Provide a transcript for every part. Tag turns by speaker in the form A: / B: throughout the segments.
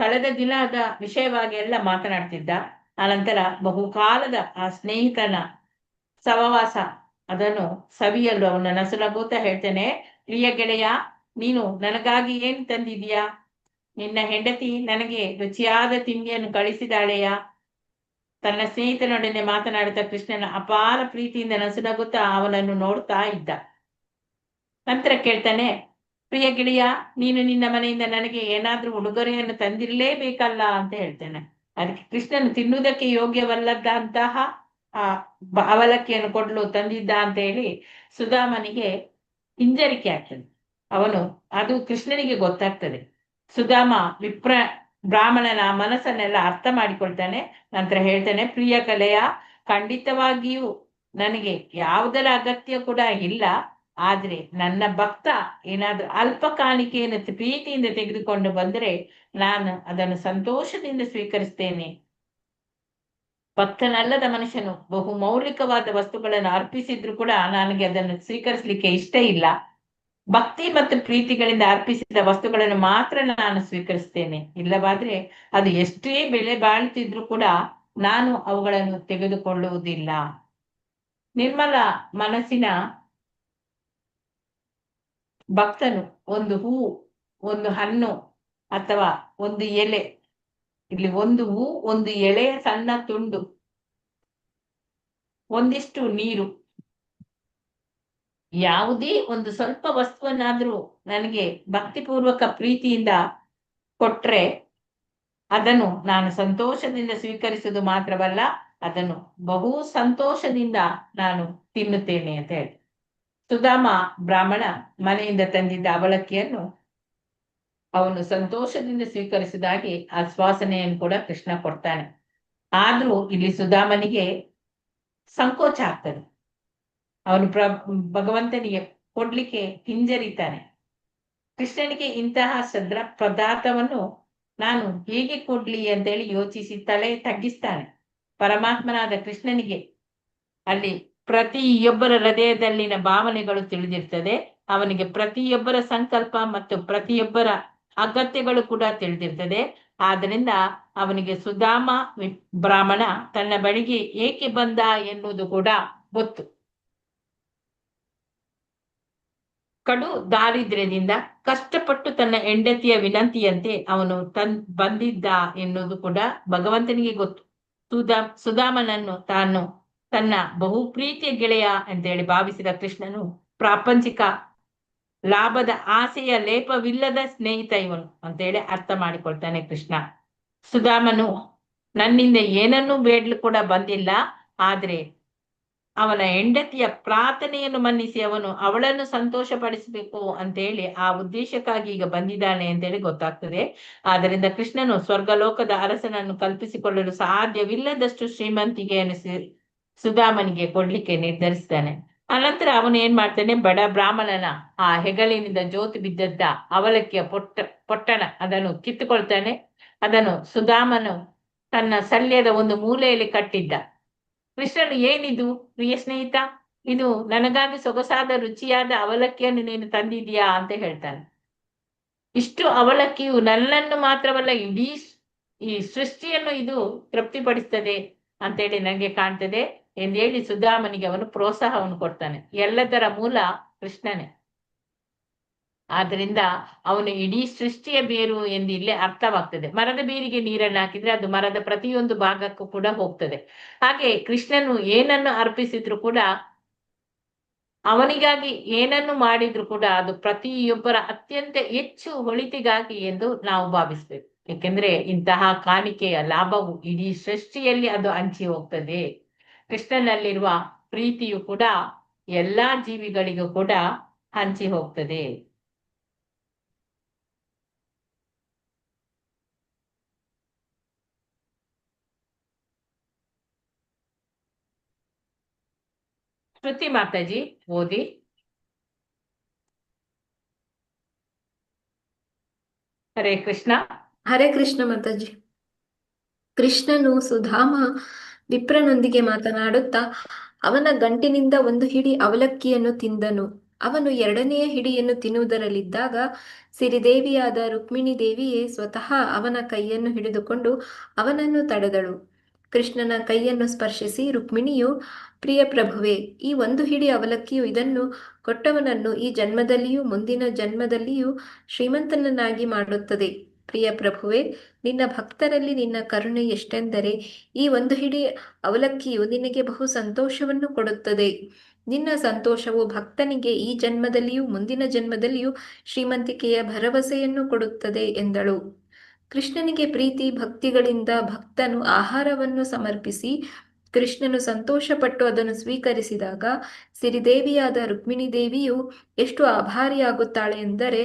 A: ಕಳೆದ ದಿನದ ವಿಷಯವಾಗಿ ಎಲ್ಲ ಮಾತನಾಡ್ತಿದ್ದ. ಆನಂತರ ಬಹುಕಾಲದ ಆ ಸ್ನೇಹಿತನ ಸಹವಾಸ ಅದನ್ನು ಸವಿಯಲು ಅವನ ನಸುನಗುತ್ತಾ ಹೇಳ್ತೇನೆ, ಪ್ರಿಯ ಗೆಳೆಯ, ನೀನು ನನಗಾಗಿ ಏನ್ ತಂದಿದೀಯಾ? ನಿನ್ನ ಹೆಂಡತಿ ನನಗೆ ರುಚಿಯಾದ ತಿಂಡಿಯನ್ನು ಕಳಿಸಿದಾಳೆಯ? ತನ್ನ ಸ್ನೇಹಿತನೊಡನೆ ಮಾತನಾಡುತ್ತಾ ಕೃಷ್ಣನ ಅಪಾರ ಪ್ರೀತಿಯಿಂದ ನಸುನಗುತ್ತಾ ಅವನನ್ನು ನೋಡ್ತಾ ಇದ್ದ. ನಂತರ ಕೇಳ್ತಾನೆ, ಪ್ರಿಯ ಗೆಳೆಯ, ನೀನು ನಿನ್ನ ಮನೆಯಿಂದ ನನಗೆ ಏನಾದ್ರೂ ಉಡುಗೊರೆಯನ್ನು ತಂದಿರಲೇಬೇಕಲ್ಲ ಅಂತ ಹೇಳ್ತೇನೆ. ಅದಕ್ಕೆ ಕೃಷ್ಣನು ತಿನ್ನುವುದಕ್ಕೆ ಯೋಗ್ಯವಲ್ಲದಂತಹ ಆ ಅವಲಕ್ಕಿಯನ್ನು ಕೊಡಲು ತಂದಿದ್ದ ಅಂತ ಹೇಳಿ ಸುಧಾಮನಿಗೆ ಹಿಂಜರಿಕೆ ಆಗ್ತದೆ. ಅವನು ಅದು ಕೃಷ್ಣನಿಗೆ ಗೊತ್ತಾಗ್ತದೆ. ಸುಧಾಮ ಬ್ರಾಹ್ಮಣನ ಮನಸ್ಸನ್ನೆಲ್ಲ ಅರ್ಥ ಮಾಡಿಕೊಳ್ತಾನೆ. ನಂತರ ಹೇಳ್ತಾನೆ, ಪ್ರಿಯ ಕಲೆಯ, ಖಂಡಿತವಾಗಿಯೂ ನನಗೆ ಯಾವುದರ ಅಗತ್ಯ ಕೂಡ ಇಲ್ಲ. ಆದ್ರೆ ನನ್ನ ಭಕ್ತ ಏನಾದ್ರೂ ಅಲ್ಪ ಕಾಣಿಕೆಯನ್ನು ಪ್ರೀತಿಯಿಂದ ತೆಗೆದುಕೊಂಡು ಬಂದರೆ ನಾನು ಅದನ್ನು ಸಂತೋಷದಿಂದ ಸ್ವೀಕರಿಸ್ತೇನೆ. ಭಕ್ತನಲ್ಲದ ಮನುಷ್ಯನು ಬಹು ಮೌಲಿಕವಾದ ವಸ್ತುಗಳನ್ನು ಅರ್ಪಿಸಿದ್ರು ಕೂಡ ನನಗೆ ಅದನ್ನು ಸ್ವೀಕರಿಸಲಿಕ್ಕೆ ಇಷ್ಟ ಇಲ್ಲ. ಭಕ್ತಿ ಮತ್ತು ಪ್ರೀತಿಗಳಿಂದ ಅರ್ಪಿಸಿದ ವಸ್ತುಗಳನ್ನು ಮಾತ್ರ ನಾನು ಸ್ವೀಕರಿಸ್ತೇನೆ. ಇಲ್ಲವಾದ್ರೆ ಅದು ಎಷ್ಟೇ ಬೆಲೆ ಬಾಳುತ್ತಿದ್ರು ಕೂಡ ನಾನು ಅವುಗಳನ್ನು ತೆಗೆದುಕೊಳ್ಳುವುದಿಲ್ಲ. ನಿರ್ಮಲ ಮನಸ್ಸಿನ ಭಕ್ತನು ಒಂದು ಹೂವು, ಒಂದು ಹಣ್ಣು ಅಥವಾ ಒಂದು ಎಲೆ, ಇಲ್ಲಿ ಒಂದು ಹೂ, ಒಂದು ಎಳೆಯ ಸಣ್ಣ ತುಂಡು, ಒಂದಿಷ್ಟು ನೀರು, ಯಾವುದೇ ಒಂದು ಸ್ವಲ್ಪ ವಸ್ತುವನ್ನಾದ್ರೂ ನನಗೆ ಭಕ್ತಿಪೂರ್ವಕ ಪ್ರೀತಿಯಿಂದ ಕೊಟ್ರೆ ಅದನ್ನು ನಾನು ಸಂತೋಷದಿಂದ ಸ್ವೀಕರಿಸುವುದು ಮಾತ್ರವಲ್ಲ, ಅದನ್ನು ಬಹು ಸಂತೋಷದಿಂದ ನಾನು ತಿನ್ನುತ್ತೇನೆ ಅಂತ ಹೇಳಿ. ಸುಧಾಮ ಬ್ರಾಹ್ಮಣ ಮನೆಯಿಂದ ತಂದಿದ್ದ ಅವಲಕ್ಕಿಯನ್ನು ಅವನು ಸಂತೋಷದಿಂದ ಸ್ವೀಕರಿಸಿದಾಗೆ ಆಶ್ವಾಸನೆಯನ್ನು ಕೂಡ ಕೃಷ್ಣ ಕೊಡ್ತಾನೆ. ಆದ್ರೂ ಇಲ್ಲಿ ಸುಧಾಮನಿಗೆ ಸಂಕೋಚ ಆಗ್ತದೆ. ಅವನು ಭಗವಂತನಿಗೆ ಕೊಡ್ಲಿಕ್ಕೆ ಹಿಂಜರಿತಾನೆ. ಕೃಷ್ಣನಿಗೆ ಇಂತಹ ಸದ್ರ ಪದಾರ್ಥವನ್ನು ನಾನು ಹೇಗೆ ಕೊಡ್ಲಿ ಅಂತೇಳಿ ಯೋಚಿಸಿ ತಲೆ ತಗ್ಗಿಸ್ತಾನೆ. ಪರಮಾತ್ಮನಾದ ಕೃಷ್ಣನಿಗೆ ಅಲ್ಲಿ ಪ್ರತಿಯೊಬ್ಬರ ಹೃದಯದಲ್ಲಿನ ಭಾವನೆಗಳು ತಿಳಿದಿರ್ತದೆ. ಅವನಿಗೆ ಪ್ರತಿಯೊಬ್ಬರ ಸಂಕಲ್ಪ ಮತ್ತು ಪ್ರತಿಯೊಬ್ಬರ ಅಗತ್ಯಗಳು ಕೂಡ ತಿಳಿದಿರ್ತದೆ. ಆದ್ರಿಂದ ಅವನಿಗೆ ಸುಧಾಮ ಬ್ರಾಹ್ಮಣ ತನ್ನ ಬಳಿಗೆ ಏಕೆ ಬಂದ ಎನ್ನುವುದು ಕೂಡ ಗೊತ್ತು. ಕಡು ದಾರಿದ್ರ್ಯದಿಂದ ಕಷ್ಟಪಟ್ಟು ತನ್ನ ಹೆಂಡತಿಯ ವಿನಂತಿಯಂತೆ ಅವನು ಬಂದಿದ್ದ ಎನ್ನುವುದು ಕೂಡ ಭಗವಂತನಿಗೆ ಗೊತ್ತು. ಸುಧಾಮನನ್ನು ತಾನು ತನ್ನ ಬಹು ಪ್ರೀತಿಯ ಗೆಳೆಯ ಅಂತೇಳಿ ಭಾವಿಸಿದ ಕೃಷ್ಣನು ಪ್ರಾಪಂಚಿಕ ಲಾಭದ ಆಸೆಯ ಲೇಪವಿಲ್ಲದ ಸ್ನೇಹಿತ ಇವನು ಅಂತೇಳಿ ಅರ್ಥ ಮಾಡಿಕೊಳ್ತಾನೆ ಕೃಷ್ಣ. ಸುಧಾಮನು ನನ್ನಿಂದ ಏನನ್ನೂ ಬೇಡಲು ಕೂಡ ಬಂದಿಲ್ಲ, ಆದ್ರೆ ಅವನ ಹೆಂಡತಿಯ ಪ್ರಾರ್ಥನೆಯನ್ನು ಮನ್ನಿಸಿ ಅವನು ಅವಳನ್ನು ಸಂತೋಷ ಪಡಿಸಬೇಕು ಅಂತೇಳಿ ಆ ಉದ್ದೇಶಕ್ಕಾಗಿ ಈಗ ಬಂದಿದ್ದಾನೆ ಅಂತೇಳಿ ಗೊತ್ತಾಗ್ತದೆ. ಆದ್ದರಿಂದ ಕೃಷ್ಣನು ಸ್ವರ್ಗಲೋಕದ ಅರಸನನ್ನು ಕಲ್ಪಿಸಿಕೊಳ್ಳಲು ಸಾಧ್ಯವಿಲ್ಲದಷ್ಟು ಶ್ರೀಮಂತಿಗೆಯನ್ನು ಸುಧಾಮನಿಗೆ ಕೊಡ್ಲಿಕ್ಕೆ ನಿರ್ಧರಿಸ್ತಾನೆ. ಅನಂತರ ಅವನು ಏನ್ ಮಾಡ್ತಾನೆ, ಬಡ ಬ್ರಾಹ್ಮಣನ ಆ ಹೆಗಲಿನಿಂದ ಜೋತು ಬಿದ್ದದ್ದ ಅವಲಕ್ಕಿಯ ಪೊಟ್ಟಣ ಅದನ್ನು ಕಿತ್ತುಕೊಳ್ತಾನೆ. ಅದನ್ನು ಸುಧಾಮನು ತನ್ನ ಶಲ್ಯದ ಒಂದು ಮೂಲೆಯಲ್ಲಿ ಕಟ್ಟಿದ್ದ. ಕೃಷ್ಣನು, ಏನಿದು ಪ್ರಿಯ ಸ್ನೇಹಿತ, ಇದು ನನಗಾಗಿ ಸೊಗಸಾದ ರುಚಿಯಾದ ಅವಲಕ್ಕಿಯನ್ನು ನೀನು ತಂದಿದ್ಯಾ ಅಂತ ಹೇಳ್ತಾನೆ. ಇಷ್ಟು ಅವಲಕ್ಕಿಯು ನನ್ನನ್ನು ಮಾತ್ರವಲ್ಲ ಇಡೀ ಈ ಸೃಷ್ಟಿಯನ್ನು ಇದು ತೃಪ್ತಿಪಡಿಸ್ತದೆ ಅಂತೇಳಿ ನನಗೆ ಕಾಣ್ತದೆ ಎಂದು ಹೇಳಿ ಸುಧಾಮನಿಗೆ ಅವನು ಪ್ರೋತ್ಸಾಹವನ್ನು ಕೊಡ್ತಾನೆ. ಎಲ್ಲದರ ಮೂಲ ಕೃಷ್ಣನೇ. ಆದ್ರಿಂದ ಅವನು ಇಡೀ ಸೃಷ್ಟಿಯ ಬೇರು ಎಂದು ಇಲ್ಲೇ ಅರ್ಥವಾಗ್ತದೆ. ಮರದ ಬೇರಿಗೆ ನೀರನ್ನು ಹಾಕಿದ್ರೆ ಅದು ಮರದ ಪ್ರತಿಯೊಂದು ಭಾಗಕ್ಕೂ ಕೂಡ ಹೋಗ್ತದೆ. ಹಾಗೆ ಕೃಷ್ಣನು ಏನನ್ನು ಅರ್ಪಿಸಿದ್ರು ಕೂಡ, ಅವನಿಗಾಗಿ ಏನನ್ನು ಮಾಡಿದ್ರು ಕೂಡ ಅದು ಪ್ರತಿಯೊಬ್ಬರ ಅತ್ಯಂತ ಹೆಚ್ಚು ಒಳಿತಿಗಾಗಿ ಎಂದು ನಾವು ಭಾವಿಸ್ಬೇಕು. ಯಾಕೆಂದ್ರೆ ಇಂತಹ ಕಾಣಿಕೆಯ ಲಾಭವು ಇಡೀ ಸೃಷ್ಟಿಯಲ್ಲಿ ಅದು ಹಂಚಿ ಹೋಗ್ತದೆ. ಕೃಷ್ಣನಲ್ಲಿರುವ ಪ್ರೀತಿಯು ಕೂಡ ಎಲ್ಲಾ ಜೀವಿಗಳಿಗೂ ಕೂಡ ಹಂಚಿ ಹೋಗ್ತದೆ. ಶ್ರುತಿ ಮಾತಾಜಿ ಓದಿ. ಹರೇ ಕೃಷ್ಣ.
B: ಹರೇ ಕೃಷ್ಣ ಮಾತಾಜಿ. ಕೃಷ್ಣನು ಸುಧಾಮ ವಿಪ್ರನೊಂದಿಗೆ ಮಾತನಾಡುತ್ತಾ ಅವನ ಗಂಟಿನಿಂದ ಒಂದು ಹಿಡಿ ಅವಲಕ್ಕಿಯನ್ನು ತಿಂದನು. ಅವನು ಎರಡನೆಯ ಹಿಡಿಯನ್ನು ತಿನ್ನುವುದರಲ್ಲಿದ್ದಾಗ ಸಿರಿದೇವಿಯಾದ ರುಕ್ಮಿಣಿ ದೇವಿಯೇ ಸ್ವತಃ ಅವನ ಕೈಯನ್ನು ಹಿಡಿದುಕೊಂಡು ಅವನನ್ನು ತಡೆದಳು. ಕೃಷ್ಣನ ಕೈಯನ್ನು ಸ್ಪರ್ಶಿಸಿ ರುಕ್ಮಿಣಿಯು, ಪ್ರಿಯ ಪ್ರಭುವೆ, ಈ ಒಂದು ಹಿಡಿ ಅವಲಕ್ಕಿಯು ಇದನ್ನು ಕೊಟ್ಟವನನ್ನು ಈ ಜನ್ಮದಲ್ಲಿಯೂ ಮುಂದಿನ ಜನ್ಮದಲ್ಲಿಯೂ ಶ್ರೀಮಂತನನ್ನಾಗಿ ಮಾಡುತ್ತದೆ. ಪ್ರಿಯ ಪ್ರಭುವೆ, ನಿನ್ನ ಭಕ್ತರಲ್ಲಿ ನಿನ್ನ ಕರುಣೆ ಎಷ್ಟೆಂದರೆ ಈ ಒಂದು ಹಿಡಿ ಅವಲಕ್ಕಿಯು ನಿನಗೆ ಬಹು ಸಂತೋಷವನ್ನು ಕೊಡುತ್ತದೆ. ನಿನ್ನ ಸಂತೋಷವು ಭಕ್ತನಿಗೆ ಈ ಜನ್ಮದಲ್ಲಿಯೂ ಮುಂದಿನ ಜನ್ಮದಲ್ಲಿಯೂ ಶ್ರೀಮಂತಿಕೆಯ ಭರವಸೆಯನ್ನು ಕೊಡುತ್ತದೆ ಎಂದಳು. ಕೃಷ್ಣನಿಗೆ ಪ್ರೀತಿ ಭಕ್ತಿಗಳಿಂದ ಭಕ್ತನು ಆಹಾರವನ್ನು ಸಮರ್ಪಿಸಿ ಕೃಷ್ಣನು ಸಂತೋಷಪಟ್ಟು ಅದನ್ನು ಸ್ವೀಕರಿಸಿದಾಗ ಸಿರಿದೇವಿಯಾದ ರುಕ್ಮಿಣಿ ದೇವಿಯು ಎಷ್ಟು ಆಭಾರಿಯಾಗುತ್ತಾಳೆ ಎಂದರೆ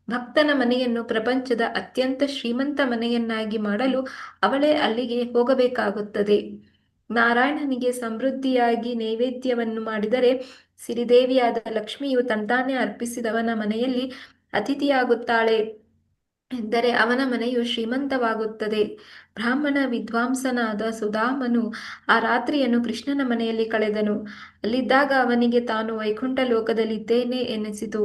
B: ಭಕ್ತನ ಮನೆಯನ್ನು ಪ್ರಪಂಚದ ಅತ್ಯಂತ ಶ್ರೀಮಂತ ಮನೆಯನ್ನಾಗಿ ಮಾಡಲು ಅವಳೇ ಅಲ್ಲಿಗೆ ಹೋಗಬೇಕಾಗುತ್ತದೆ. ನಾರಾಯಣನಿಗೆ ಸಮೃದ್ಧಿಯಾಗಿ ನೈವೇದ್ಯವನ್ನು ಮಾಡಿದರೆ ಸಿರಿದೇವಿಯಾದ ಲಕ್ಷ್ಮಿಯು ತಂತಾನೇ ಅರ್ಪಿಸಿದವನ ಮನೆಯಲ್ಲಿ ಅತಿಥಿಯಾಗುತ್ತಾಳೆ ಎಂದರೆ ಅವನ ಮನೆಯು ಶ್ರೀಮಂತವಾಗುತ್ತದೆ. ಬ್ರಾಹ್ಮಣ ವಿದ್ವಾಂಸನಾದ ಸುಧಾಮನು ಆ ರಾತ್ರಿಯನ್ನು ಕೃಷ್ಣನ ಮನೆಯಲ್ಲಿ ಕಳೆದನು. ಅಲ್ಲಿದ್ದಾಗ ಅವನಿಗೆ ತಾನು ವೈಕುಂಠ ಲೋಕದಲ್ಲಿದ್ದೇನೆ ಎನಿಸಿತು.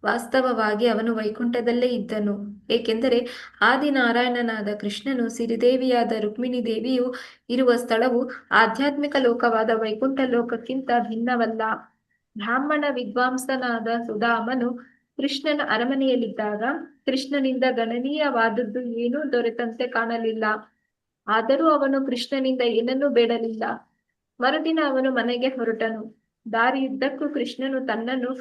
B: ವಾಸ್ತವವಾಗಿ ಅವನು ವೈಕುಂಠದಲ್ಲೇ ಇದ್ದನು, ಏಕೆಂದರೆ ಆದಿನಾರಾಯಣನಾದ ಕೃಷ್ಣನು ಸಿರಿದೇವಿಯಾದ ರುಕ್ಮಿಣಿ ದೇವಿಯು ಇರುವ ಸ್ಥಳವು ಆಧ್ಯಾತ್ಮಿಕ ಲೋಕವಾದ ವೈಕುಂಠ ಲೋಕಕ್ಕಿಂತ ಭಿನ್ನವಲ್ಲ. ಬ್ರಾಹ್ಮಣ ವಿದ್ವಾಂಸನಾದ ಸುಧಾಮನು ಕೃಷ್ಣನ ಅರಮನೆಯಲ್ಲಿದ್ದಾಗ ಕೃಷ್ಣನಿಂದ ಗಣನೀಯವಾದದ್ದು ಏನೂ ದೊರೆತಂತೆ ಕಾಣಲಿಲ್ಲ. ಆದರೂ ಅವನು ಕೃಷ್ಣನಿಂದ ಏನನ್ನೂ ಬೇಡಲಿಲ್ಲ. ಮರುದಿನ ಅವನು ಮನೆಗೆ ಹೊರಟನು. ದಾರಿಯುದ್ದಕ್ಕೂ ಕೃಷ್ಣನು ತನ್ನನ್ನು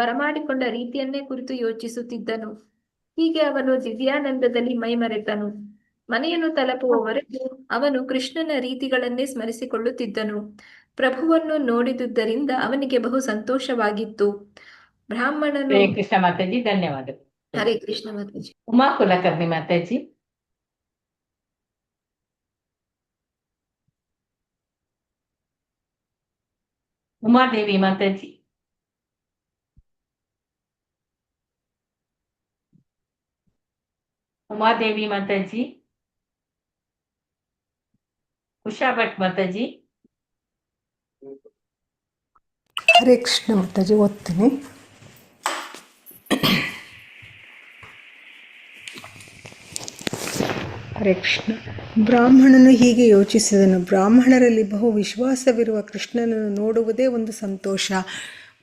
B: ಬರಮಾಡಿಕೊಂಡ ರೀತಿಯನ್ನೇ ಕುರಿತು ಯೋಚಿಸುತ್ತಿದ್ದನು. ಹೀಗೆ ಅವನು ದಿವ್ಯಾನಂದದಲ್ಲಿ ಮೈಮರೆತನು. ಮನೆಯನ್ನು ತಲುಪುವವರೆಗೂ ಅವನು ಕೃಷ್ಣನ ರೀತಿಗಳನ್ನೇ ಸ್ಮರಿಸಿಕೊಳ್ಳುತ್ತಿದ್ದನು. ಪ್ರಭುವನ್ನು ನೋಡಿದುದರಿಂದ ಅವನಿಗೆ ಬಹು ಸಂತೋಷವಾಗಿತ್ತು. ಬ್ರಾಹ್ಮಣನು
A: ಹರೇ ಕೃಷ್ಣ ಮಾತಾಜಿ, ಧನ್ಯವಾದಗಳು.
B: ಹರೇ ಕೃಷ್ಣ ಮಾತಾಜಿ.
A: ಉಮಾ ಕುಲಕರ್ಣಿ ಮಾತಾಜಿ. ಉಮಾದೇವಿ ಮಾತಾಜಿ. ಉಮಾದೇವಿ ಮಾತಾಜಿ. ಉಷಾ ಭಟ್ ಮಾತಾಜಿ.
C: ಹರೇ ಕೃಷ್ಣ ಮಾತಾಜಿ, ಓದ್ತೀನಿ. ಹರೇ ಕೃಷ್ಣ. ಬ್ರಾಹ್ಮಣನು ಹೀಗೆ ಯೋಚಿಸಿದನು, ಬ್ರಾಹ್ಮಣರಲ್ಲಿ ಬಹು ವಿಶ್ವಾಸವಿರುವ ಕೃಷ್ಣನನ್ನು ನೋಡುವುದೇ ಒಂದು ಸಂತೋಷ.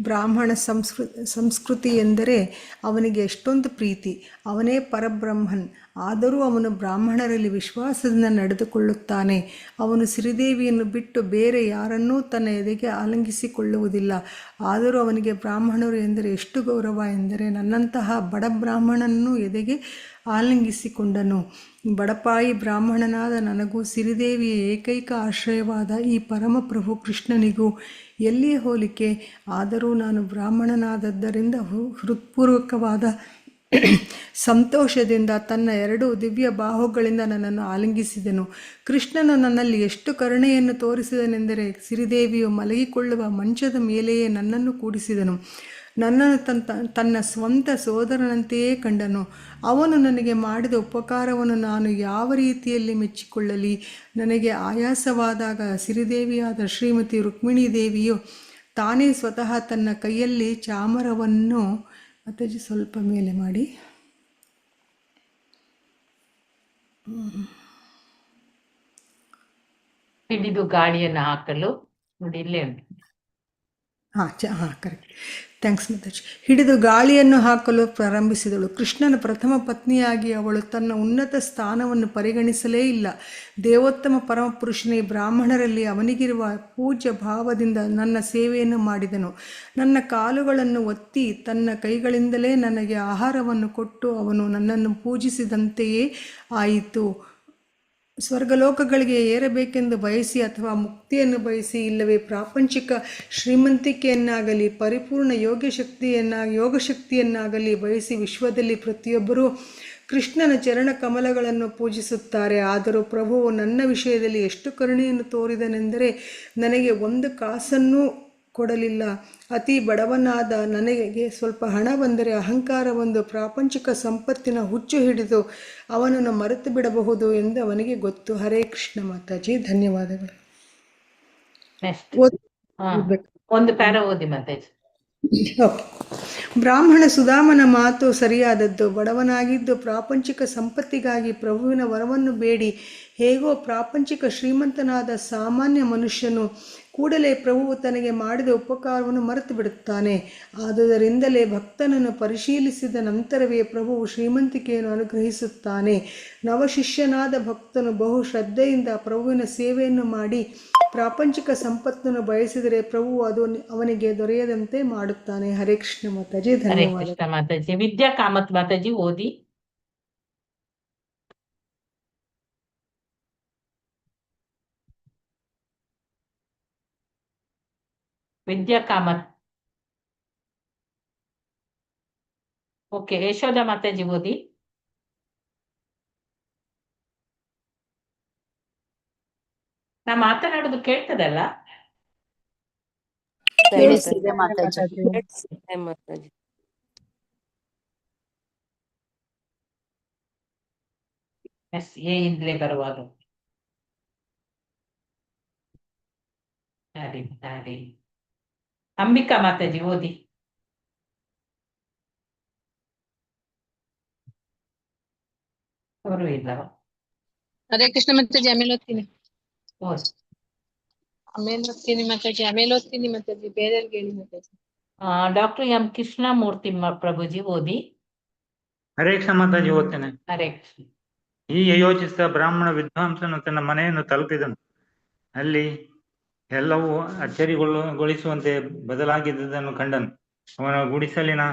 C: ಬ್ರಾಹ್ಮಣ ಸಂಸ್ಕೃತಿ ಎಂದರೆ ಅವನಿಗೆ ಎಷ್ಟೊಂದು ಪ್ರೀತಿ. ಅವನೇ ಪರಬ್ರಹ್ಮನ್. ಆದರೂ ಅವನು ಬ್ರಾಹ್ಮಣರಲ್ಲಿ ವಿಶ್ವಾಸದಿಂದ ನಡೆದುಕೊಳ್ಳುತ್ತಾನೆ. ಅವನು ಸಿರಿದೇವಿಯನ್ನು ಬಿಟ್ಟು ಬೇರೆ ಯಾರನ್ನೂ ತನ್ನ ಎದೆಗೆ ಆಲಂಗಿಸಿಕೊಳ್ಳುವುದಿಲ್ಲ. ಆದರೂ ಅವನಿಗೆ ಬ್ರಾಹ್ಮಣರು ಎಂದರೆ ಎಷ್ಟು ಗೌರವ ಎಂದರೆ ನನ್ನಂತಹ ಬಡ ಬ್ರಾಹ್ಮಣನನ್ನು ಎದೆಗೆ ಆಲಿಂಗಿಸಿಕೊಂಡನು. ಬಡಪಾಯಿ ಬ್ರಾಹ್ಮಣನಾದ ನನಗೂ ಸಿರಿದೇವಿಯ ಏಕೈಕ ಆಶ್ರಯವಾದ ಈ ಪರಮಪ್ರಭು ಕೃಷ್ಣನಿಗೂ ಎಲ್ಲಿಯೇ ಹೋಲಿಕೆ. ಆದರೂ ನಾನು ಬ್ರಾಹ್ಮಣನಾದದ್ದರಿಂದ ಹೃತ್ಪೂರ್ವಕವಾದ ಸಂತೋಷದಿಂದ ತನ್ನ ಎರಡು ದಿವ್ಯ ಬಾಹುಗಳಿಂದ ನನ್ನನ್ನು ಆಲಿಂಗಿಸಿದನು. ಕೃಷ್ಣನು ನನ್ನಲ್ಲಿ ಎಷ್ಟು ಕರುಣೆಯನ್ನು ತೋರಿಸಿದನೆಂದರೆ ಸಿರಿದೇವಿಯು ಮಲಗಿಕೊಳ್ಳುವ ಮಂಚದ ಮೇಲೆಯೇ ನನ್ನನ್ನು ಕೂಡಿಸಿದನು. ನನ್ನನ್ನು ತನ್ನ ಸ್ವಂತ ಸೋದರನಂತೆಯೇ ಕಂಡನು. ಅವನು ನನಗೆ ಮಾಡಿದ ಉಪಕಾರವನ್ನು ನಾನು ಯಾವ ರೀತಿಯಲ್ಲಿ ಮೆಚ್ಚಿಕೊಳ್ಳಲಿ? ನನಗೆ ಆಯಾಸವಾದಾಗ ಸಿರಿದೇವಿಯಾದ ಶ್ರೀಮತಿ ರುಕ್ಮಿಣಿ ದೇವಿಯು ತಾನೇ ಸ್ವತಃ ತನ್ನ ಕೈಯಲ್ಲಿ ಚಾಮರವನ್ನು ಮಾತಾಜಿ ಸ್ವಲ್ಪ ಮೇಲೆ ಮಾಡಿ
A: ಹಿಡಿದು ಗಾಳಿಯನ್ನು ಹಾಕಲು ನೋಡಿ ಇಲ್ಲೇ ಉಂಟು.
C: Correct, thanks Mataji. ಹಿಡಿದು ಗಾಳಿಯನ್ನು ಹಾಕಲು ಪ್ರಾರಂಭಿಸಿದಳು. ಕೃಷ್ಣನ ಪ್ರಥಮ ಪತ್ನಿಯಾಗಿ ಅವಳು ತನ್ನ ಉನ್ನತ ಸ್ಥಾನವನ್ನು ಪರಿಗಣಿಸಲೇ ಇಲ್ಲ. ದೇವೋತ್ತಮ ಪರಮಪುರುಷನೇ ಬ್ರಾಹ್ಮಣರಲ್ಲಿ ಅವನಿಗಿರುವ ಪೂಜ್ಯ ಭಾವದಿಂದ ನನ್ನ ಸೇವೆಯನ್ನು ಮಾಡಿದನು. ನನ್ನ ಕಾಲುಗಳನ್ನು ಒತ್ತಿ ತನ್ನ ಕೈಗಳಿಂದಲೇ ನನಗೆ ಆಹಾರವನ್ನು ಕೊಟ್ಟು ಅವನು ನನ್ನನ್ನು ಪೂಜಿಸಿದಂತೆಯೇ ಆಯಿತು. ಸ್ವರ್ಗಲೋಕಗಳಿಗೆ ಏರಬೇಕೆಂದು ಬಯಸಿ ಅಥವಾ ಮುಕ್ತಿಯನ್ನು ಇಲ್ಲವೇ ಪ್ರಾಪಂಚಿಕ ಶ್ರೀಮಂತಿಕೆಯನ್ನಾಗಲಿ ಪರಿಪೂರ್ಣ ಯೋಗಶಕ್ತಿಯನ್ನಾಗಲಿ ಬಯಸಿ ವಿಶ್ವದಲ್ಲಿ ಪ್ರತಿಯೊಬ್ಬರೂ ಕೃಷ್ಣನ ಚರಣ ಕಮಲಗಳನ್ನು ಪೂಜಿಸುತ್ತಾರೆ. ಆದರೂ ಪ್ರಭುವು ನನ್ನ ವಿಷಯದಲ್ಲಿ ಎಷ್ಟು ಕರುಣೆಯನ್ನು ತೋರಿದನೆಂದರೆ ನನಗೆ ಒಂದು ಕಾಸನ್ನೂ ಕೊಡಲಿಲ್ಲ. ಅತಿ ಬಡವನಾದ ನನಗೆ ಸ್ವಲ್ಪ ಹಣ ಬಂದರೆ ಅಹಂಕಾರ ಒಂದು ಪ್ರಾಪಂಚಿಕ ಸಂಪತ್ತಿನ ಹುಚ್ಚು ಹಿಡಿದು ಅವನನ್ನು ಮರೆತು ಬಿಡಬಹುದು ಎಂದು ಅವನಿಗೆ ಗೊತ್ತು. ಹರೇ ಕೃಷ್ಣ ಮಾತಾಜಿ, ಧನ್ಯವಾದಗಳು.
A: ಒಂದು ಪ್ಯಾರ ಓದಿ ಮಾತಾಜಿ.
C: ಓಕೆ. ಬ್ರಾಹ್ಮಣ ಸುಧಾಮನ ಮಾತು ಸರಿಯಾದದ್ದು. ಬಡವನಾಗಿದ್ದು ಪ್ರಾಪಂಚಿಕ ಸಂಪತ್ತಿಗಾಗಿ ಪ್ರಭುವಿನ ವರವನ್ನು ಬೇಡಿ ಹೇಗೋ ಪ್ರಾಪಂಚಿಕ ಶ್ರೀಮಂತನಾದ ಸಾಮಾನ್ಯ ಮನುಷ್ಯನು ಕೂಡಲೇ ಪ್ರಭುವು ತನಗೆ ಮಾಡಿದ ಉಪಕಾರವನ್ನು ಮರೆತು ಬಿಡುತ್ತಾನೆ. ಆದುದರಿಂದಲೇ ಭಕ್ತನನ್ನು ಪರಿಶೀಲಿಸಿದ ನಂತರವೇ ಪ್ರಭುವು ಶ್ರೀಮಂತಿಕೆಯನ್ನು ಅನುಗ್ರಹಿಸುತ್ತಾನೆ. ನವಶಿಷ್ಯನಾದ ಭಕ್ತನು ಬಹು ಶ್ರದ್ಧೆಯಿಂದ ಪ್ರಭುವಿನ ಸೇವೆಯನ್ನು ಮಾಡಿ ಪ್ರಾಪಂಚಿಕ ಸಂಪತ್ತನ್ನು ಬಯಸಿದರೆ ಪ್ರಭುವು ಅದು ಅವನಿಗೆ ದೊರೆಯದಂತೆ ಮಾಡುತ್ತಾನೆ. ಹರೇ ಕೃಷ್ಣ ಮಾತಾಜಿ,
A: ಹರೇ
C: ಧನ್ಯವಾದ.
A: ಕೃಷ್ಣ ಮಾತಾಜಿ. ವಿದ್ಯಾ ಕಾಮತ್ ಮಾತಾಜಿ ಓದಿ. ವಿದ್ಯಾ ಕಾಮತ್. ಓಕೆ, ಯಶೋಧ ಮಾತಾಜಿ ಓದಿ. ನಾ ಮಾತನಾಡೋದು ಕೇಳ್ತದಲ್ಲ?
B: ಕೇಳಿಸ್ತಿದೆ
D: ಮಾತಾಜಿ.
A: ಎಸ್, ಎ ಇಂದಲೇ ಬರುವಾಗ. ಸರಿ ಸರಿ. ಅಂಬಿಕಾ ಮಾತಾಜಿ ಓದಿ. ಅವರು ಇಲ್ಲ.
D: ಹರೇ ಕೃಷ್ಣ ಮಾತಾಜಿ. ಆಮೇಲೆ ಓದ್ತೀನಿ ಮಾತಾಜಿ. ಬೇರೆಯವ್ರಿಗೆ ಹೇಳಿ ಮಾತಾಜಿ.
A: ಡಾಕ್ಟರ್ ಎಂ ಕೃಷ್ಣಮೂರ್ತಿ ಪ್ರಭುಜಿ ಓದಿ.
E: ಹರೇ ಕೃಷ್ಣ ಮಾತಾಜಿ ಓದ್ತೇನೆ.
A: ಹರೇ ಕೃಷ್ಣ.
E: ಹೀಗೆ ಯೋಚಿಸಿದ ಬ್ರಾಹ್ಮಣ ವಿದ್ವಾಂಸನು ತನ್ನ ಮನೆಯನ್ನು ತಲುಪಿದನು. ಅಲ್ಲಿ ಎಲ್ಲವೂ ಅಚ್ಚರಿಗೊಳಿಸುವಂತೆ ಬದಲಾಗಿದ್ದುದನ್ನು ಕಂಡನು. ಅವನ ಗುಡಿಸಲಿನ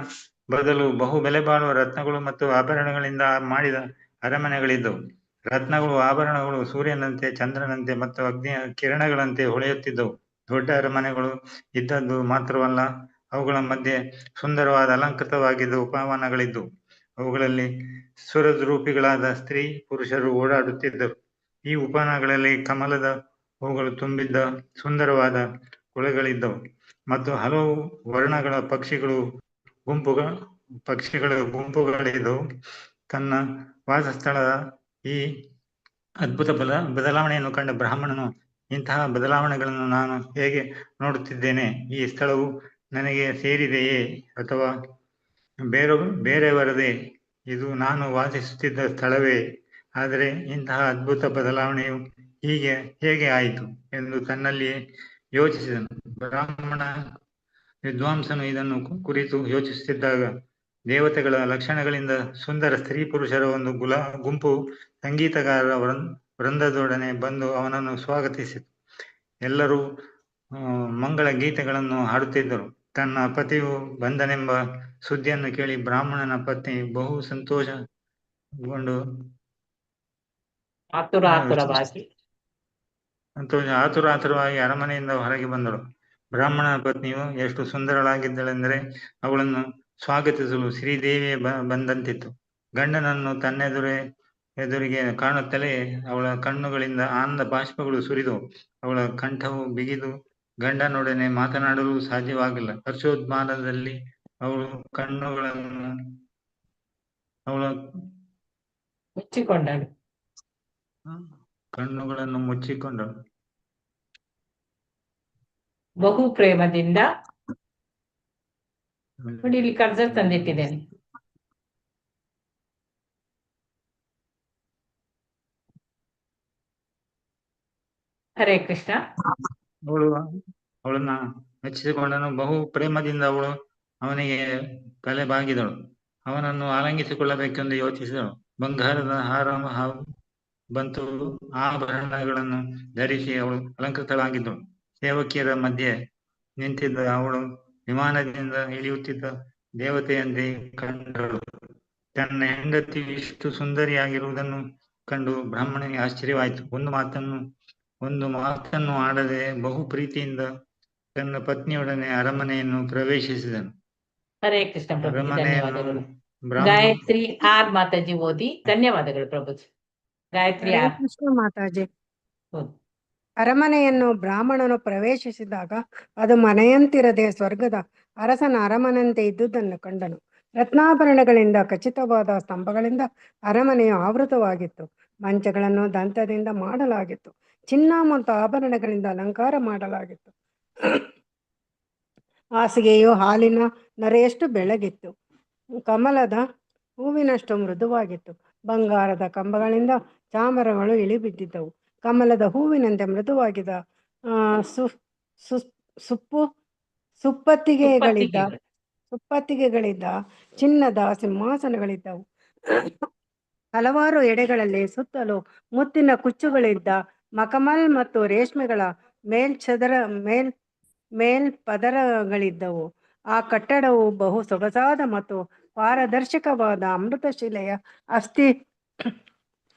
E: ಬದಲು ಬಹು ಬೆಲೆ ಬಾಳುವ ರತ್ನಗಳು ಮತ್ತು ಆಭರಣಗಳಿಂದ ಮಾಡಿದ ಅರಮನೆಗಳಿದ್ದವು. ರತ್ನಗಳು ಆಭರಣಗಳು ಸೂರ್ಯನಂತೆ, ಚಂದ್ರನಂತೆ ಮತ್ತು ಅಗ್ನಿಯ ಕಿರಣಗಳಂತೆ ಹೊಳೆಯುತ್ತಿದ್ದವು. ದೊಡ್ಡ ಅರಮನೆಗಳು ಇದ್ದದ್ದು ಮಾತ್ರವಲ್ಲ, ಅವುಗಳ ಮಧ್ಯೆ ಸುಂದರವಾದ ಅಲಂಕೃತವಾಗಿದ್ದ ಉಪವನಗಳಿದ್ದವು. ಅವುಗಳಲ್ಲಿ ಸುರದ್ರೂಪಿಗಳಾದ ಸ್ತ್ರೀ ಪುರುಷರು ಓಡಾಡುತ್ತಿದ್ದರು. ಈ ಉಪವನಗಳಲ್ಲಿ ಕಮಲದ ಹೂಗಳು ತುಂಬಿದ್ದ ಸುಂದರವಾದ ಕುಳಗಳಿದ್ದವು ಮತ್ತು ಹಲವು ವರ್ಣಗಳ ಪಕ್ಷಿಗಳ ಗುಂಪುಗಳಿದ್ದವು. ತನ್ನ ವಾಸಸ್ಥಳದ ಈ ಅದ್ಭುತ ಬದಲಾವಣೆಯನ್ನು ಕಂಡ ಬ್ರಾಹ್ಮಣನು, ಇಂತಹ ಬದಲಾವಣೆಗಳನ್ನು ನಾನು ಹೇಗೆ ನೋಡುತ್ತಿದ್ದೇನೆ? ಈ ಸ್ಥಳವು ನನಗೆ ಸೇರಿದೆಯೇ ಅಥವಾ ಬೇರೆಯವರದೇ? ಇದು ನಾನು ವಾಸಿಸುತ್ತಿದ್ದ ಸ್ಥಳವೇ? ಆದರೆ ಇಂತಹ ಅದ್ಭುತ ಬದಲಾವಣೆಯು ಹೇಗೆ ಆಯಿತು ಎಂದು ತನ್ನಲ್ಲಿಯೇ ಯೋಚಿಸಿದನು. ಬ್ರಾಹ್ಮಣ ವಿದ್ವಾಂಸನು ಇದನ್ನು ಕುರಿತು ಯೋಚಿಸುತ್ತಿದ್ದಾಗ ದೇವತೆಗಳ ಲಕ್ಷಣಗಳಿಂದ ಸುಂದರ ಸ್ತ್ರೀ ಪುರುಷರ ಒಂದು ಗುಂಪು ಸಂಗೀತಗಾರರ ವೃಂದದೊಡನೆ ಬಂದು ಅವನನ್ನು ಸ್ವಾಗತಿಸಿತು. ಎಲ್ಲರೂ ಮಂಗಳ ಗೀತೆಗಳನ್ನು ಹಾಡುತ್ತಿದ್ದರು. ತನ್ನ ಪತಿಯು ಬಂದನೆಂಬ ಸುದ್ದಿಯನ್ನು ಕೇಳಿ ಬ್ರಾಹ್ಮಣನ ಪತ್ನಿ ಬಹು ಸಂತೋಷಗೊಂಡು ಆತುರವಾಗಿ ಅರಮನೆಯಿಂದ ಹೊರಗೆ ಬಂದಳು. ಬ್ರಾಹ್ಮಣನ ಪತ್ನಿಯು ಎಷ್ಟು ಸುಂದರಳಾಗಿದ್ದಳೆಂದರೆ ಅವಳನ್ನು ಸ್ವಾಗತಿಸಲು ಶ್ರೀದೇವಿಯೇ ಬಂದಂತಿತ್ತು. ಗಂಡನನ್ನು ತನ್ನೆದುರಿಗೆ ಕಾಣುತ್ತಲೇ ಅವಳ ಕಣ್ಣುಗಳಿಂದ ಆನಂದ ಬಾಷ್ಪಗಳು ಸುರಿದವು. ಅವಳ ಕಂಠವು ಬಿಗಿದು ಗಂಡನೊಡನೆ ಮಾತನಾಡಲು ಸಾಧ್ಯವಾಗಿಲ್ಲ. ಹರ್ಷೋದ್ಮಾನದಲ್ಲಿ ಅವಳು ಕಣ್ಣುಗಳನ್ನು ಮುಚ್ಚಿಕೊಂಡಳು.
A: ಬಹು ಪ್ರೇಮದಿಂದ ನೋಡಿ, ಇಲ್ಲಿ ಕರ್ಸರ್ ತಂದಿಟ್ಟಿದ್ದೇನೆ. ಹರೇ ಕೃಷ್ಣ.
E: ಅವಳನ್ನ ಮೆಚ್ಚಿಸಿಕೊಂಡನು. ಬಹು ಪ್ರೇಮದಿಂದ ಅವಳು ಅವನಿಗೆ ತಲೆ ಬಾಗಿದಳು. ಅವನನ್ನು ಆಲಂಗಿಸಿಕೊಳ್ಳಬೇಕೆಂದು ಯೋಚಿಸಿದಳು. ಬಂಗಾರದ ಹಾರ ಬಂತು, ಆಭರಣಗಳನ್ನು ಧರಿಸಿ ಅವಳು ಅಲಂಕೃತಳಾಗಿದ್ದಳು. ಸೇವಕಿಯರ ಮಧ್ಯೆ ನಿಂತಿದ್ದ ಅವಳು ವಿಮಾನದಿಂದ ಇಳಿಯುತ್ತಿದ್ದ ದೇವತೆಯಂತೆ ಕಂಡಳು. ತನ್ನ ಹೆಂಡತಿ ಇಷ್ಟು ಸುಂದರಿಯಾಗಿರುವುದನ್ನು ಕಂಡು ಬ್ರಾಹ್ಮಣನಿಗೆ ಆಶ್ಚರ್ಯವಾಯಿತು. ಒಂದು ಮಾತನ್ನು ಆಡದೆ ಬಹು ಪ್ರೀತಿಯಿಂದ ತನ್ನ ಪತ್ನಿಯೊಡನೆ ಅರಮನೆಯನ್ನು ಪ್ರವೇಶಿಸಿದನು.
A: ಹರೇ ಕೃಷ್ಣ ಪ್ರಭು, ಧನ್ಯವಾದಗಳು. ಗಾಯತ್ರಿ ಆರ್ ಮಾತಾಜಿ ಓದಿ. ಧನ್ಯವಾದಗಳು ಪ್ರಭುಜಿ. ಗಾಯತ್ರಿ ಆರ್.
F: ಕೃಷ್ಣ ಮಾತಾಜಿ. ಅರಮನೆಯನ್ನು ಬ್ರಾಹ್ಮಣನು ಪ್ರವೇಶಿಸಿದಾಗ ಅದು ಮನೆಯಂತಿರದೆ ಸ್ವರ್ಗದ ಅರಸನ ಅರಮನೆಯಂತೆ ಇದ್ದುದನ್ನು ಕಂಡನು. ರತ್ನಾಭರಣಗಳಿಂದ ಖಚಿತವಾದ ಸ್ತಂಭಗಳಿಂದ ಅರಮನೆಯು ಆವೃತವಾಗಿತ್ತು. ಮಂಚಗಳನ್ನು ದಂತದಿಂದ ಮಾಡಲಾಗಿತ್ತು. ಚಿನ್ನ ಮತ್ತು ಆಭರಣಗಳಿಂದ ಅಲಂಕಾರ ಮಾಡಲಾಗಿತ್ತು. ಹಾಸಿಗೆಯು ಹಾಲಿನ ನೊರೆಯಷ್ಟು ಬೆಳಗಿತ್ತು. ಕಮಲದ ಹೂವಿನಷ್ಟು ಮೃದುವಾಗಿತ್ತು. ಬಂಗಾರದ ಕಂಬಗಳಿಂದ ಚಾಮರಗಳು ಇಳಿಬಿದ್ದಿದ್ದವು. ಕಮಲದ ಹೂವಿನಂತೆ ಮೃದುವಾಗಿದ್ದ ಸು ಸು- ಸುಪ್ಪು ಸುಪ್ಪತ್ತಿಗೆಗಳಿದ್ದ ಸುಪ್ಪತ್ತಿಗೆಗಳಿದ್ದ ಚಿನ್ನದ ಸಿಂಹಾಸನಗಳಿದ್ದವು. ಹಲವಾರು ಎಡೆಗಳಲ್ಲಿ ಸುತ್ತಲೂ ಮುತ್ತಿನ ಕುಚ್ಚುಗಳಿದ್ದ ಮಕಮಲ್ ಮತ್ತು ರೇಷ್ಮೆಗಳ ಮೇಲ್ಪದರಗಳಿದ್ದವು. ಆ ಕಟ್ಟಡವು ಬಹು ಸೊಗಸಾದ ಮತ್ತು ಪಾರದರ್ಶಕವಾದ ಅಮೃತಶಿಲೆಯ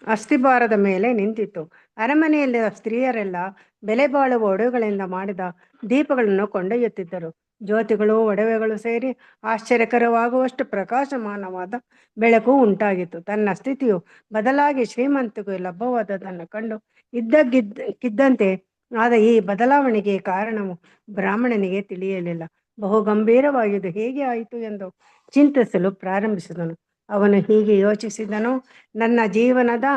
F: ಅಸ್ಥಿಭಾರದ ಮೇಲೆ ನಿಂತಿತ್ತು. ಅರಮನೆಯಲ್ಲಿದ್ದ ಸ್ತ್ರೀಯರೆಲ್ಲ ಬೆಲೆ ಬಾಳುವ ಒಡವೆಗಳಿಂದ ಮಾಡಿದ ದೀಪಗಳನ್ನು ಕೊಂಡೊಯ್ಯುತ್ತಿದ್ದರು. ಜ್ಯೋತಿಗಳು ಒಡವೆಗಳು ಸೇರಿ ಆಶ್ಚರ್ಯಕರವಾಗುವಷ್ಟು ಪ್ರಕಾಶಮಾನವಾದ ಬೆಳಕು ಉಂಟಾಗಿತ್ತು. ತನ್ನ ಸ್ಥಿತಿಯು ಬದಲಾಗಿ ಶ್ರೀಮಂತಿಗೂ ಲಭ್ಯವಾದದನ್ನು ಕಂಡು ಇದ್ದಕ್ಕಿದ್ದಂತೆ ಆದ ಈ ಬದಲಾವಣೆಗೆ ಕಾರಣವು ಬ್ರಾಹ್ಮಣನಿಗೆ ತಿಳಿಯಲಿಲ್ಲ. ಬಹು ಗಂಭೀರವಾಗಿದ್ದು ಹೇಗೆ ಆಯಿತು ಎಂದು ಚಿಂತಿಸಲು ಪ್ರಾರಂಭಿಸಿದನು. ಅವನು ಹೀಗೆ ಯೋಚಿಸಿದನು, ನನ್ನ ಜೀವನದ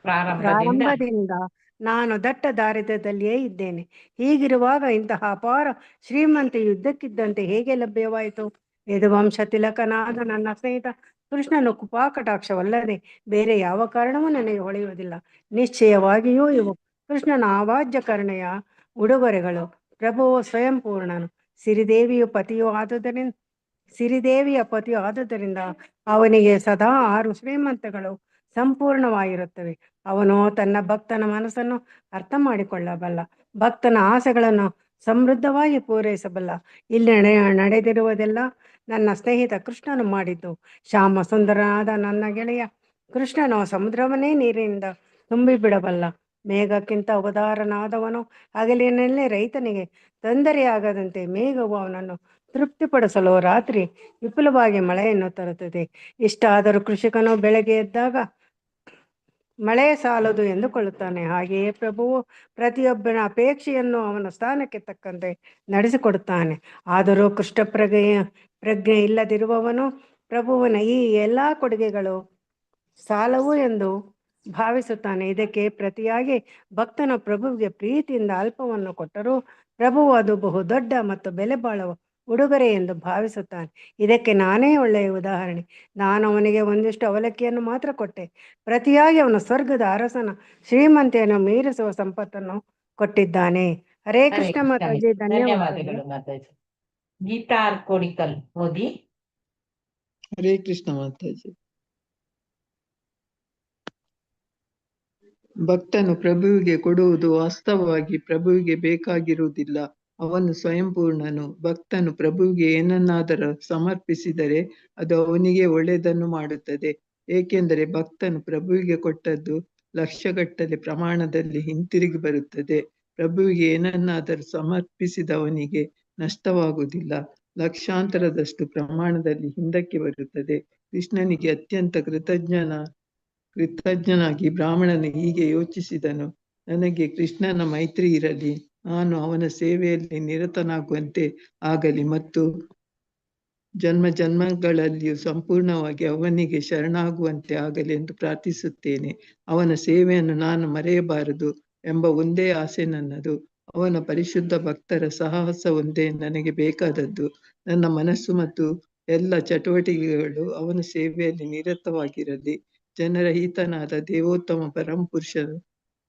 F: ಪ್ರಾರಂಭದಿಂದ ನಾನು ದಟ್ಟ ದಾರಿದ್ರ್ಯದಲ್ಲಿಯೇ ಇದ್ದೇನೆ. ಹೀಗಿರುವಾಗ ಇಂತಹ ಅಪಾರ ಶ್ರೀಮಂತಿಯು ಇದ್ದಕ್ಕಿದ್ದಂತೆ ಹೇಗೆ ಲಭ್ಯವಾಯಿತು? ಯದುವಂಶ ತಿಲಕನಾದ ನನ್ನ ಸ್ನೇಹಿತ ಕೃಷ್ಣನು ಕೃಪಾಕಟಾಕ್ಷವಲ್ಲದೆ ಬೇರೆ ಯಾವ ಕಾರಣವೂ ನನಗೆ ಹೊಳೆಯುವುದಿಲ್ಲ. ನಿಶ್ಚಯವಾಗಿಯೂ ಇವು ಕೃಷ್ಣನ ಆವಾಜ್ಯಕರಣೆಯ ಉಡುಗೊರೆಗಳು. ಪ್ರಭುವು ಸ್ವಯಂಪೂರ್ಣನು. ಸಿರಿದೇವಿಯ ಪತಿಯು ಆದುದರಿಂದ ಅವನಿಗೆ ಸದಾ 6 ಶ್ರೀಮಂತಗಳು ಸಂಪೂರ್ಣವಾಗಿರುತ್ತವೆ. ಅವನು ತನ್ನ ಭಕ್ತನ ಮನಸ್ಸನ್ನು ಅರ್ಥ ಮಾಡಿಕೊಳ್ಳಬಲ್ಲ, ಭಕ್ತನ ಆಸೆಗಳನ್ನು ಸಮೃದ್ಧವಾಗಿ ಪೂರೈಸಬಲ್ಲ. ಇಲ್ಲಿ ನಡೆದಿರುವುದೆಲ್ಲ ನನ್ನ ಸ್ನೇಹಿತ ಕೃಷ್ಣನು ಮಾಡಿದ್ದು. ಶ್ಯಾಮ ಸುಂದರನಾದ ನನ್ನ ಗೆಳೆಯ ಕೃಷ್ಣನು ಸಮುದ್ರವನ್ನೇ ನೀರಿನಿಂದ ತುಂಬಿಬಿಡಬಲ್ಲ. ಮೇಘಕ್ಕಿಂತ ಉದಾರನಾದವನು. ಹಗಲಿನಲ್ಲಿ ರೈತನಿಗೆ ತೊಂದರೆಯಾಗದಂತೆ ಮೇಘವು ಅವನನ್ನು ತೃಪ್ತಿಪಡಿಸಲು ರಾತ್ರಿ ವಿಪುಲವಾಗಿ ಮಳೆಯನ್ನು ತರುತ್ತದೆ. ಇಷ್ಟಾದರೂ ಕೃಷಿಕನು ಬೆಳಗ್ಗೆ ಎದ್ದಾಗ ಮಳೆ ಸಾಲದು ಎಂದುಕೊಳ್ಳುತ್ತಾನೆ. ಹಾಗೆಯೇ ಪ್ರಭುವು ಪ್ರತಿಯೊಬ್ಬನ ಅಪೇಕ್ಷೆಯನ್ನು ಅವನ ಸ್ಥಾನಕ್ಕೆ ತಕ್ಕಂತೆ ನಡೆಸಿಕೊಡುತ್ತಾನೆ. ಆದರೂ ಕೃಷ್ಣ ಪ್ರಜ್ಞೆ ಇಲ್ಲದಿರುವವನು ಪ್ರಭುವಿನ ಈ ಎಲ್ಲ ಕೊಡುಗೆಗಳು ಸಾಲವು ಎಂದು ಭಾವಿಸುತ್ತಾನೆ. ಇದಕ್ಕೆ ಪ್ರತಿಯಾಗಿ ಭಕ್ತನು ಪ್ರಭುವಿಗೆ ಪ್ರೀತಿಯಿಂದ ಅಲ್ಪವನ್ನು ಕೊಟ್ಟರೂ ಪ್ರಭುವು ಅದು ಬಹು ದೊಡ್ಡ ಮತ್ತು ಬೆಲೆ ಬಾಳುವ ಉಡುಗೊರೆ ಎಂದು ಭಾವಿಸುತ್ತಾನೆ. ಇದಕ್ಕೆ ನಾನೇ ಒಳ್ಳೆಯ ಉದಾಹರಣೆ. ನಾನು ಅವನಿಗೆ ಒಂದಿಷ್ಟು ಅವಲಕ್ಕಿಯನ್ನು ಮಾತ್ರ ಕೊಟ್ಟೆ. ಪ್ರತಿಯಾಗಿ ಅವನು ಸ್ವರ್ಗದ ಅರಸನ ಶ್ರೀಮಂತೆಯನ್ನು ಮೀರಿಸುವ ಸಂಪತ್ತನ್ನು ಕೊಟ್ಟಿದ್ದಾನೆ. ಹರೇ ಕೃಷ್ಣ ಮಾತಾಜಿ. ಧನ್ಯವಾದಗಳು.
A: ಮಾತಾಜಿ. ಗೀತಾರ್ ಕೋಡಿಕಲ್ ಓದಿ.
G: ಹರೇ ಕೃಷ್ಣ ಮಾತಾಜಿ. ಭಕ್ತನು ಪ್ರಭುವಿಗೆ ಕೊಡುವುದು ವಾಸ್ತವವಾಗಿ ಪ್ರಭುವಿಗೆ ಬೇಕಾಗಿರುವುದಿಲ್ಲ. ಅವನು ಸ್ವಯಂಪೂರ್ಣನು. ಭಕ್ತನು ಪ್ರಭುವಿಗೆ ಏನನ್ನಾದರೂ ಸಮರ್ಪಿಸಿದರೆ ಅದು ಅವನಿಗೆ ಒಳ್ಳೆಯದನ್ನು ಮಾಡುತ್ತದೆ. ಏಕೆಂದರೆ ಭಕ್ತನು ಪ್ರಭುವಿಗೆ ಕೊಟ್ಟದ್ದು ಲಕ್ಷಗಟ್ಟಲೆ ಪ್ರಮಾಣದಲ್ಲಿ ಹಿಂತಿರುಗಿ ಬರುತ್ತದೆ. ಪ್ರಭುವಿಗೆ ಏನನ್ನಾದರೂ ಸಮರ್ಪಿಸಿದವನಿಗೆ ನಷ್ಟವಾಗುವುದಿಲ್ಲ, ಲಕ್ಷಾಂತರದಷ್ಟು ಪ್ರಮಾಣದಲ್ಲಿ ಹಿಂದಕ್ಕೆ ಬರುತ್ತದೆ. ಕೃಷ್ಣನಿಗೆ ಅತ್ಯಂತ ಕೃತಜ್ಞನಾಗಿ ಬ್ರಾಹ್ಮಣನು ಹೀಗೆ ಯೋಚಿಸಿದನು, ನನಗೆ ಕೃಷ್ಣನ ಮೈತ್ರಿ ಇರಲಿ, ನಾನು ಅವನ ಸೇವೆಯಲ್ಲಿ ನಿರತನಾಗುವಂತೆ ಆಗಲಿ ಮತ್ತು ಜನ್ಮ ಜನ್ಮಗಳಲ್ಲಿಯೂ ಸಂಪೂರ್ಣವಾಗಿ ಅವನಿಗೆ ಶರಣಾಗುವಂತೆ ಆಗಲಿ ಎಂದು ಪ್ರಾರ್ಥಿಸುತ್ತೇನೆ. ಅವನ ಸೇವೆಯನ್ನು ನಾನು ಮರೆಯಬಾರದು ಎಂಬ ಒಂದೇ ಆಸೆ ನನ್ನದು. ಅವನ ಪರಿಶುದ್ಧ ಭಕ್ತರ ಸಹವಾಸ ಒಂದೇ ನನಗೆ ಬೇಕಾದದ್ದು. ನನ್ನ ಮನಸ್ಸು ಮತ್ತು ಎಲ್ಲ ಚಟುವಟಿಕೆಗಳು ಅವನ ಸೇವೆಯಲ್ಲಿ ನಿರತವಾಗಿರಲಿ. ಜನರಹಿತನಾದ ದೇವೋತ್ತಮ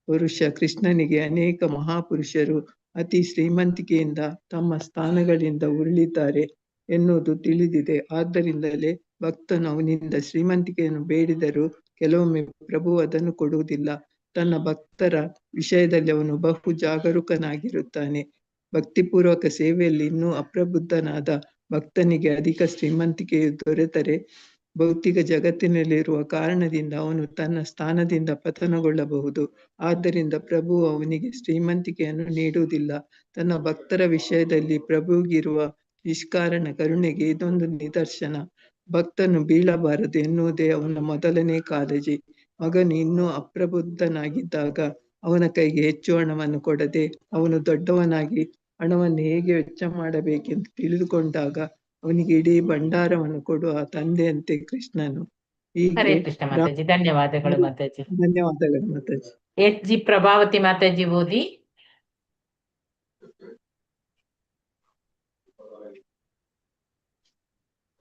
G: ಪುರುಷ ಕೃಷ್ಣನಿಗೆ ಅನೇಕ ಮಹಾಪುರುಷರು ಅತಿ ಶ್ರೀಮಂತಿಕೆಯಿಂದ ತಮ್ಮ ಸ್ಥಾನಗಳಿಂದ ಉರುಳಿದ್ದಾರೆ ಎನ್ನುವುದು ತಿಳಿದಿದೆ. ಆದ್ದರಿಂದಲೇ ಭಕ್ತನು ಅವನಿಂದ ಶ್ರೀಮಂತಿಕೆಯನ್ನು ಬೇಡಿದರೂ ಕೆಲವೊಮ್ಮೆ ಪ್ರಭು ಅದನ್ನು ಕೊಡುವುದಿಲ್ಲ. ತನ್ನ ಭಕ್ತರ ವಿಷಯದಲ್ಲಿ ಅವನು ಬಹು ಜಾಗರೂಕನಾಗಿರುತ್ತಾನೆ. ಭಕ್ತಿಪೂರ್ವಕ ಸೇವೆಯಲ್ಲಿ ಇನ್ನೂ ಅಪ್ರಬುದ್ಧನಾದ ಭಕ್ತನಿಗೆ ಅಧಿಕ ಶ್ರೀಮಂತಿಕೆಯು ದೊರೆತರೆ ಭೌತಿಕ ಜಗತ್ತಿನಲ್ಲಿರುವ ಕಾರಣದಿಂದ ಅವನು ತನ್ನ ಸ್ಥಾನದಿಂದ ಪತನಗೊಳ್ಳಬಹುದು. ಆದ್ದರಿಂದ ಪ್ರಭು ಅವನಿಗೆ ಶ್ರೀಮಂತಿಕೆಯನ್ನು ನೀಡುವುದಿಲ್ಲ. ತನ್ನ ಭಕ್ತರ ವಿಷಯದಲ್ಲಿ ಪ್ರಭುಗಿರುವ ನಿಷ್ಕಾರಣ ಕರುಣೆಗೆ ಇದೊಂದು ನಿದರ್ಶನ. ಭಕ್ತನು ಬೀಳಬಾರದು ಎನ್ನುವುದೇ ಅವನ ಮೊದಲನೇ ಕಾಳಜಿ. ಮಗನು ಇನ್ನೂ ಅಪ್ರಬುದ್ಧನಾಗಿದ್ದಾಗ ಅವನ ಕೈಗೆ ಹೆಚ್ಚು ಹಣವನ್ನು ಕೊಡದೆ ಅವನು ದೊಡ್ಡವನಾಗಿ ಹಣವನ್ನು ಹೇಗೆ ವೆಚ್ಚ ಮಾಡಬೇಕೆಂದು ತಿಳಿದುಕೊಂಡಾಗ ಅವನಿಗೆ ಇಡೀ ಭಂಡಾರವನ್ನು ಕೊಡುವ ತಂದೆಯಂತೆ ಕೃಷ್ಣನು.
A: ಹರೇ ಕೃಷ್ಣ ಮಾತಾಜಿ. ಧನ್ಯವಾದಗಳು ಮಾತಾಜಿ.
G: ಧನ್ಯವಾದಗಳು ಮಾತಾಜಿ.
A: ಎಚ್ ಜಿ ಪ್ರಭಾವತಿ ಮಾತಾಜಿ ಓದಿ.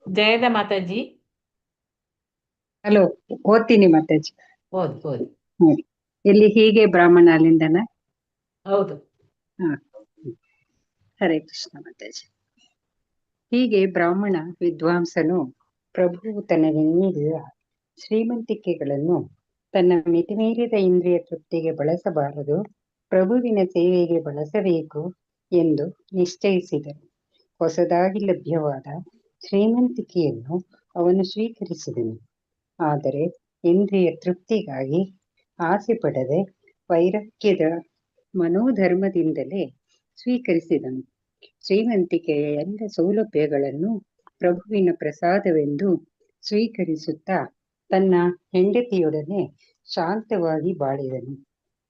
A: ಜಯದ ಮಾತಾಜಿ
H: ಹಲೋ, ಓದ್ತೀನಿ ಮಾತಾಜಿ.
A: ಓದಿ.
H: ಇಲ್ಲಿ ಹೀಗೆ ಬ್ರಾಹ್ಮಣ ಅಲ್ಲಿಂದನ.
A: ಹೌದು.
H: ಹ ಹರೇ ಕೃಷ್ಣ ಮಾತಾಜಿ. ಹೀಗೆ ಬ್ರಾಹ್ಮಣ ವಿದ್ವಾಂಸನು ಪ್ರಭುವು ತನಗೆ ನೀಡಿದ ಶ್ರೀಮಂತಿಕೆಗಳನ್ನು ತನ್ನ ಮಿತಿಮೀರಿದ ಇಂದ್ರಿಯ ತೃಪ್ತಿಗೆ ಬಳಸಬಾರದು, ಪ್ರಭುವಿನ ಸೇವೆಗೆ ಬಳಸಬೇಕು ಎಂದು ನಿಶ್ಚಯಿಸಿದನು. ಹೊಸದಾಗಿ ಲಭ್ಯವಾದ ಶ್ರೀಮಂತಿಕೆಯನ್ನು ಅವನು ಸ್ವೀಕರಿಸಿದನು. ಆದರೆ ಇಂದ್ರಿಯ ತೃಪ್ತಿಗಾಗಿ ಆಸೆ ಪಡದೆ ವೈರಾಗ್ಯದ ಮನೋಧರ್ಮದಿಂದಲೇ ಸ್ವೀಕರಿಸಿದನು. ಶ್ರೀಮಂತಿಕೆಯ ಎಲ್ಲ ಸೌಲಭ್ಯಗಳನ್ನು ಪ್ರಭುವಿನ ಪ್ರಸಾದವೆಂದು ಸ್ವೀಕರಿಸುತ್ತಾ ತನ್ನ ಹೆಂಡತಿಯೊಡನೆ ಶಾಂತವಾಗಿ ಬಾಳಿದನು.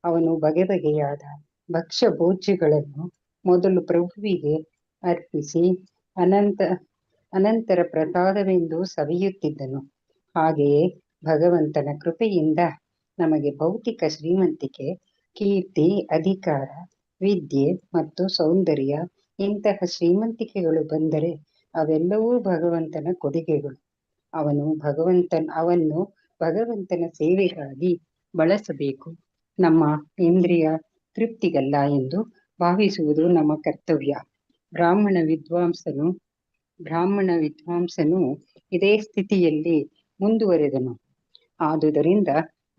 H: ಅವನು ಬಗೆಬಗೆಯಾದ ಭಕ್ಷ್ಯ ಭೋಜ್ಯಗಳನ್ನು ಮೊದಲು ಪ್ರಭುವಿಗೆ ಅರ್ಪಿಸಿ ಅನಂತರ ಪ್ರಸಾದವೆಂದು ಸವಿಯುತ್ತಿದ್ದನು. ಹಾಗೆಯೇ ಭಗವಂತನ ಕೃಪೆಯಿಂದ ನಮಗೆ ಭೌತಿಕ ಶ್ರೀಮಂತಿಕೆ, ಕೀರ್ತಿ, ಅಧಿಕಾರ, ವಿದ್ಯೆ ಮತ್ತು ಸೌಂದರ್ಯ ಇಂತಹ ಶ್ರೀಮಂತಿಕೆಗಳು ಬಂದರೆ ಅವೆಲ್ಲವೂ ಭಗವಂತನ ಕೊಡುಗೆಗಳು. ಅವನ್ನು ಭಗವಂತನ ಸೇವೆಗಾಗಿ ಬಳಸಬೇಕು, ನಮ್ಮ ಇಂದ್ರಿಯ ತೃಪ್ತಿಗಲ್ಲ ಎಂದು ಭಾವಿಸುವುದು ನಮ್ಮ ಕರ್ತವ್ಯ. ಬ್ರಾಹ್ಮಣ ವಿದ್ವಾಂಸನು ಇದೇ ಸ್ಥಿತಿಯಲ್ಲಿ ಮುಂದುವರೆದನು. ಆದುದರಿಂದ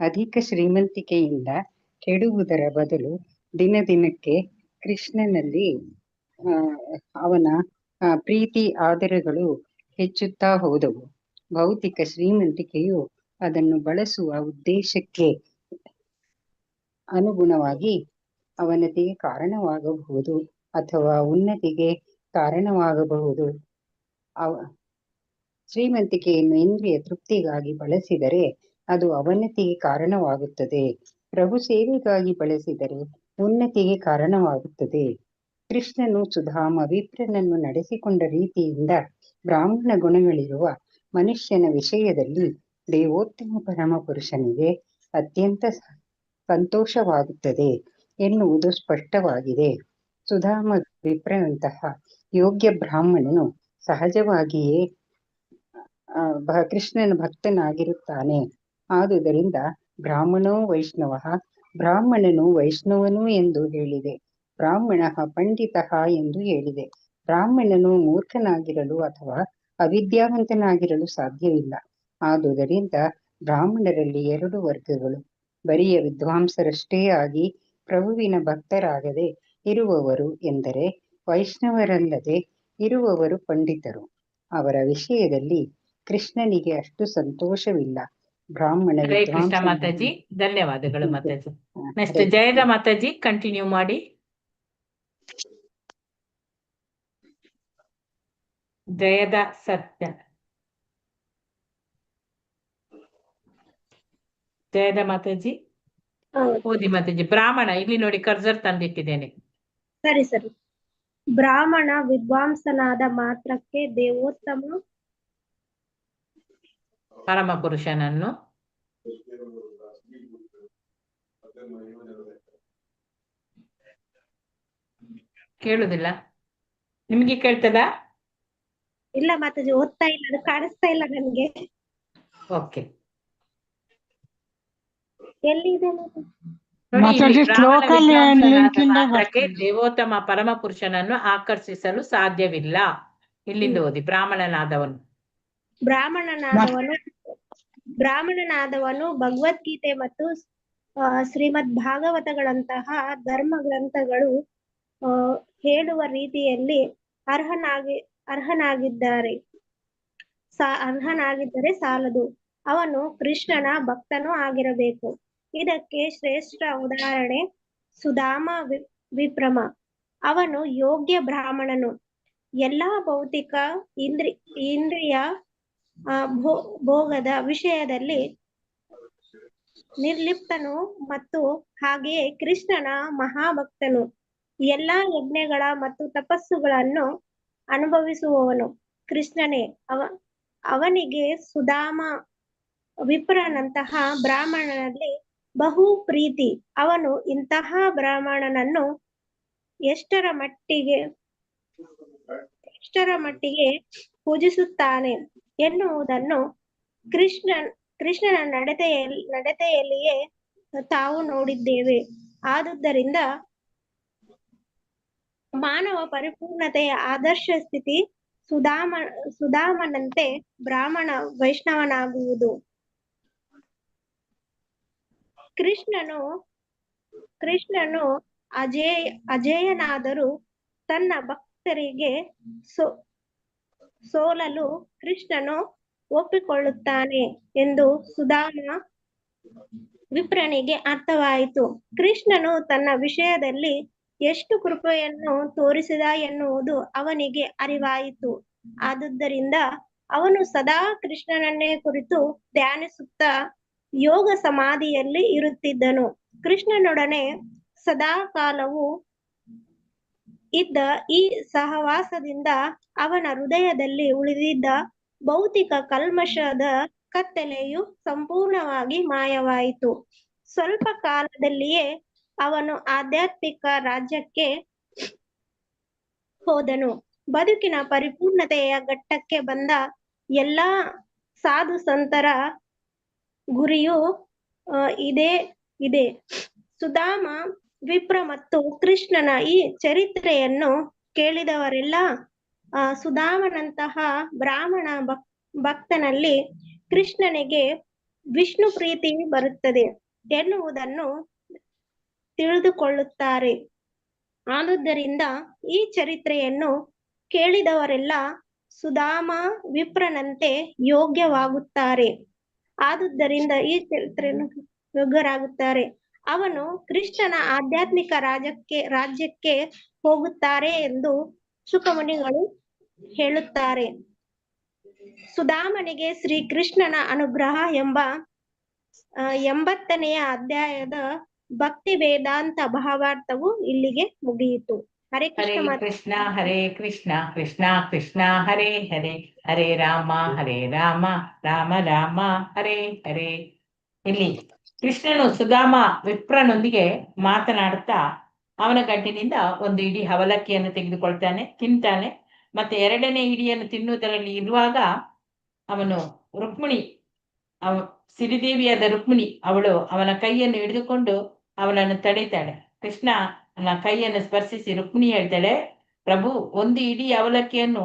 H: ಅಧಿಕ ಶ್ರೀಮಂತಿಕೆಯಿಂದ ಕೆಡುವುದರ ಬದಲು ದಿನದಿನಕ್ಕೆ ಕೃಷ್ಣನಲ್ಲಿ ಅವನ ಪ್ರೀತಿ ಆದರಗಳು ಹೆಚ್ಚುತ್ತಾ ಹೋದವು. ಭೌತಿಕ ಶ್ರೀಮಂತಿಕೆಯು ಅದನ್ನು ಬಳಸುವ ಉದ್ದೇಶಕ್ಕೆ ಅನುಗುಣವಾಗಿ ಅವನತಿಗೆ ಕಾರಣವಾಗಬಹುದು ಅಥವಾ ಉನ್ನತಿಗೆ ಕಾರಣವಾಗಬಹುದು. ಶ್ರೀಮಂತಿಕೆಯನ್ನು ಇಂದ್ರಿಯ ತೃಪ್ತಿಗಾಗಿ ಬಳಸಿದರೆ ಅದು ಅವನತಿಗೆ ಕಾರಣವಾಗುತ್ತದೆ. ಪ್ರಭು ಸೇವೆಗಾಗಿ ಬಳಸಿದರೆ ಉನ್ನತಿಗೆ ಕಾರಣವಾಗುತ್ತದೆ. ಕೃಷ್ಣನು ಸುಧಾಮ ವಿಪ್ರನನ್ನು ನಡೆಸಿಕೊಂಡ ರೀತಿಯಿಂದ ಬ್ರಾಹ್ಮಣ ಗುಣಗಳಿರುವ ಮನುಷ್ಯನ ವಿಷಯದಲ್ಲಿ ದೇವೋತ್ತಮ ಪರಮ ಪುರುಷನಿಗೆ ಅತ್ಯಂತ ಸಂತೋಷವಾಗುತ್ತದೆ ಎನ್ನುವುದು ಸ್ಪಷ್ಟವಾಗಿದೆ. ಸುಧಾಮ ವಿಪ್ರನಂತಹ ಯೋಗ್ಯ ಬ್ರಾಹ್ಮಣನು ಸಹಜವಾಗಿಯೇ ಕೃಷ್ಣನ ಭಕ್ತನಾಗಿರುತ್ತಾನೆ. ಆದುದರಿಂದ ಬ್ರಾಹ್ಮಣನು ವೈಷ್ಣವನು ಎಂದು ಹೇಳಿದೆ. ಬ್ರಾಹ್ಮಣ ಪಂಡಿತ ಎಂದು ಹೇಳಿದೆ. ಬ್ರಾಹ್ಮಣನು ಮೂರ್ಖನಾಗಿರಲು ಅಥವಾ ಅವಿದ್ಯಾವಂತನಾಗಿರಲು ಸಾಧ್ಯವಿಲ್ಲ. ಆದುದರಿಂದ ಬ್ರಾಹ್ಮಣರಲ್ಲಿ 2 ವರ್ಗಗಳು: ಬರಿಯ ವಿದ್ವಾಂಸರಷ್ಟೇ ಆಗಿ ಪ್ರಭುವಿನ ಭಕ್ತರಾಗದೆ ಇರುವವರು ಎಂದರೆ ವೈಷ್ಣವರಲ್ಲದೆ ಇರುವವರು ಪಂಡಿತರು. ಅವರ ವಿಷಯದಲ್ಲಿ ಕೃಷ್ಣನಿಗೆ ಅಷ್ಟು ಸಂತೋಷವಿಲ್ಲ. ಬ್ರಾಹ್ಮಣ
A: ಹರೇ ಕೃಷ್ಣ ಮಾತಾಜಿ, ಧನ್ಯವಾದಗಳು ಮಾತಾಜಿ. ನೆಕ್ಸ್ಟ್ ಜಯದ ಮಾತಾಜಿ ಕಂಟಿನ್ಯೂ ಮಾಡಿ. ಜಯದ ಸತ್ಯ. ಜಯದ ಮಾತಾಜಿ ಓದಿ ಮಾತಾಜಿ. ಬ್ರಾಹ್ಮಣ, ಇಲ್ಲಿ ನೋಡಿ ಕರ್ಸರ್ ತಂದಿಟ್ಟಿದ್ದೇನೆ.
I: ಸರಿ. ಬ್ರಾಹ್ಮಣ ವಿದ್ವಾಂಸನಾದ ಮಾತ್ರಕ್ಕೆ ದೇವೋತ್ತಮ
A: ಪರಮ ಪುರುಷನನ್ನು ಕೇಳುದಿಲ್ಲ? ನಿಮ್ಗೆ ಕೇಳ್ತದ?
I: ಇಲ್ಲ ಮಾತಾಜಿ, ಓದ್ತಾ ಇಲ್ಲ, ಅದು ಕಾಣಿಸ್ತಾ ಇಲ್ಲ ನನ್ಗೆ.
A: ಓಕೆ,
I: ಎಲ್ಲಿದೆ
A: ಮಾತ್ರಕ್ಕೆ ದೇವೋತ್ತಮ ಪರಮ ಪುರುಷನನ್ನು ಆಕರ್ಷಿಸಲು ಸಾಧ್ಯವಿಲ್ಲ. ಇಲ್ಲಿಂದ ಓದಿ.
I: ಬ್ರಾಹ್ಮಣನಾದವನು ಭಗವದ್ಗೀತೆ ಮತ್ತು ಶ್ರೀಮದ್ ಭಾಗವತಗಳಂತಹ ಧರ್ಮ ಗ್ರಂಥಗಳು ಹೇಳುವ ರೀತಿಯಲ್ಲಿ ಅರ್ಹನಾಗಿದ್ದರೆ ಸಾಲದು, ಅವನು ಕೃಷ್ಣನ ಭಕ್ತನೂ ಆಗಿರಬೇಕು. ಇದಕ್ಕೆ ಶ್ರೇಷ್ಠ ಉದಾಹರಣೆ ಸುಧಾಮ ವಿಪ್ರಮ. ಅವನು ಯೋಗ್ಯ ಬ್ರಾಹ್ಮಣನು, ಎಲ್ಲಾ ಭೌತಿಕ ಇಂದ್ರಿಯ ಭೋಗದ ವಿಷಯದಲ್ಲಿ ನಿರ್ಲಿಪ್ತನು ಮತ್ತು ಹಾಗೆಯೇ ಕೃಷ್ಣನ ಮಹಾಭಕ್ತನು. ಎಲ್ಲಾ ಯಜ್ಞಗಳ ಮತ್ತು ತಪಸ್ಸುಗಳನ್ನು ಅನುಭವಿಸುವವನು ಕೃಷ್ಣನೇ. ಅವನಿಗೆ ಸುಧಾಮ ವಿಪ್ರನಂತಹ ಬ್ರಾಹ್ಮಣನಲ್ಲಿ ಬಹು ಪ್ರೀತಿ. ಅವನು ಇಂತಹ ಬ್ರಾಹ್ಮಣನನ್ನು ಎಷ್ಟರ ಮಟ್ಟಿಗೆ ಪೂಜಿಸುತ್ತಾನೆ ಎನ್ನುವುದನ್ನು ಕೃಷ್ಣನ ನಡತೆಯಲ್ಲಿಯೇ ತಾವು ನೋಡಿದ್ದೇವೆ. ಆದುದರಿಂದ ಮಾನವ ಪರಿಪೂರ್ಣತೆಯ ಆದರ್ಶ ಸ್ಥಿತಿ ಸುಧಾಮನಂತೆ ಬ್ರಾಹ್ಮಣ ವೈಷ್ಣವನಾಗುವುದು. ಕೃಷ್ಣನು ಅಜೇಯನಾದರೂ ತನ್ನ ಭಕ್ತರಿಗೆ ಸೋಲಲು ಕೃಷ್ಣನು ಒಪ್ಪಿಕೊಳ್ಳುತ್ತಾನೆ ಎಂದು ಸುಧಾಮ ವಿಪ್ರನಿಗೆ ಅರ್ಥವಾಯಿತು. ಕೃಷ್ಣನು ತನ್ನ ವಿಷಯದಲ್ಲಿ ಎಷ್ಟು ಕೃಪೆಯನ್ನು ತೋರಿಸಿದ ಎನ್ನುವುದು ಅವನಿಗೆ ಅರಿವಾಯಿತು. ಆದುದರಿಂದ ಅವನು ಸದಾ ಕೃಷ್ಣನನ್ನೇ ಕುರಿತು ಧ್ಯಾನಿಸುತ್ತಾ ಯೋಗ ಸಮಾಧಿಯಲ್ಲಿ ಇರುತ್ತಿದ್ದನು. ಕೃಷ್ಣನೊಡನೆ ಸದಾ ಕಾಲವೂ ಇದ್ದ ಈ ಸಹವಾಸದಿಂದ ಅವನ ಹೃದಯದಲ್ಲಿ ಉಳಿದಿದ್ದ ಭೌತಿಕ ಕಲ್ಮಶದ ಕತ್ತಲೆಯು ಸಂಪೂರ್ಣವಾಗಿ ಮಾಯವಾಯಿತು. ಸ್ವಲ್ಪ ಕಾಲದಲ್ಲಿಯೇ ಅವನು ಆಧ್ಯಾತ್ಮಿಕ ರಾಜ್ಯಕ್ಕೆ ಹೋದನು. ಬದುಕಿನ ಪರಿಪೂರ್ಣತೆಯ ಘಟ್ಟಕ್ಕೆ ಬಂದ ಎಲ್ಲಾ ಸಾಧು ಸಂತರ ಗುರಿಯೂ ಇದೆ. ಸುಧಾಮ ವಿಪ್ರ ಮತ್ತು ಕೃಷ್ಣನ ಈ ಚರಿತ್ರೆಯನ್ನು ಕೇಳಿದವರೆಲ್ಲ ಸುಧಾಮನಂತಹ ಬ್ರಾಹ್ಮಣ ಭಕ್ತನಲ್ಲಿ ಕೃಷ್ಣನಿಗೆ ವಿಷ್ಣು ಪ್ರೀತಿ ಬರುತ್ತದೆ ಎನ್ನುವುದನ್ನು ತಿಳಿದುಕೊಳ್ಳುತ್ತಾರೆ. ಆದುದರಿಂದ ಈ ಚರಿತ್ರೆಯನ್ನು ಕೇಳಿದವರೆಲ್ಲ ಸುಧಾಮ ವಿಪ್ರನಂತೆ ಯೋಗ್ಯವಾಗುತ್ತಾರೆ. ಆದುದರಿಂದ ಈ ಚರಿತ್ರೆಯನ್ನು ಯೋಗ್ಯರಾಗುತ್ತಾರೆ. ಅವನು ಕೃಷ್ಣನ ಆಧ್ಯಾತ್ಮಿಕ ರಾಜ್ಯಕ್ಕೆ ಹೋಗುತ್ತಾರೆ ಎಂದು ಶುಕಮುನಿಗಳು ಹೇಳುತ್ತಾರೆ. ಸುಧಾಮನಿಗೆ ಶ್ರೀಕೃಷ್ಣನ ಅನುಗ್ರಹ ಎಂಬ 80ನೇ ಅಧ್ಯಾಯದ ಭಕ್ತಿ ವೇದಾಂತ ಭಾವಾರ್ಥವು ಇಲ್ಲಿಗೆ ಮುಗಿಯಿತು. ಹರೇ
A: ಹರೇ
I: ಕೃಷ್ಣ.
A: ಕೃಷ್ಣ ಹರೇ ಕೃಷ್ಣ ಕೃಷ್ಣ ಕೃಷ್ಣ ಹರೇ ಹರೇ ಹರೇ ರಾಮ ರಾಮ ರಾಮ ಹರೇ ಹರೇ. ಇಲ್ಲಿ ಕೃಷ್ಣನು ಸುಧಾಮ ವಿಪ್ರನೊಂದಿಗೆ ಮಾತನಾಡುತ್ತಾ ಅವನ ಗಂಟಿನಿಂದ ಒಂದು ಇಡೀ ಅವಲಕ್ಕಿಯನ್ನು ತೆಗೆದುಕೊಳ್ತಾನೆ, ತಿಂತಾನೆ. ಮತ್ತೆ 2ನೇ ಇಡಿಯನ್ನು ತಿನ್ನುವುದರಲ್ಲಿ ಇರುವಾಗ ಅವನು ಸಿರಿದೇವಿಯಾದ ರುಕ್ಮಿಣಿ ಅವಳು ಅವನ ಕೈಯನ್ನು ಹಿಡಿದುಕೊಂಡು ಅವನನ್ನು ತಡೀತಾಳೆ. ಕೃಷ್ಣನ ಕೈಯನ್ನು ಸ್ಪರ್ಶಿಸಿ ರುಕ್ಮಿಣಿ ಹೇಳ್ತಾಳೆ, ಪ್ರಭು, ಒಂದು ಇಡೀ ಅವಲಕ್ಕಿಯನ್ನು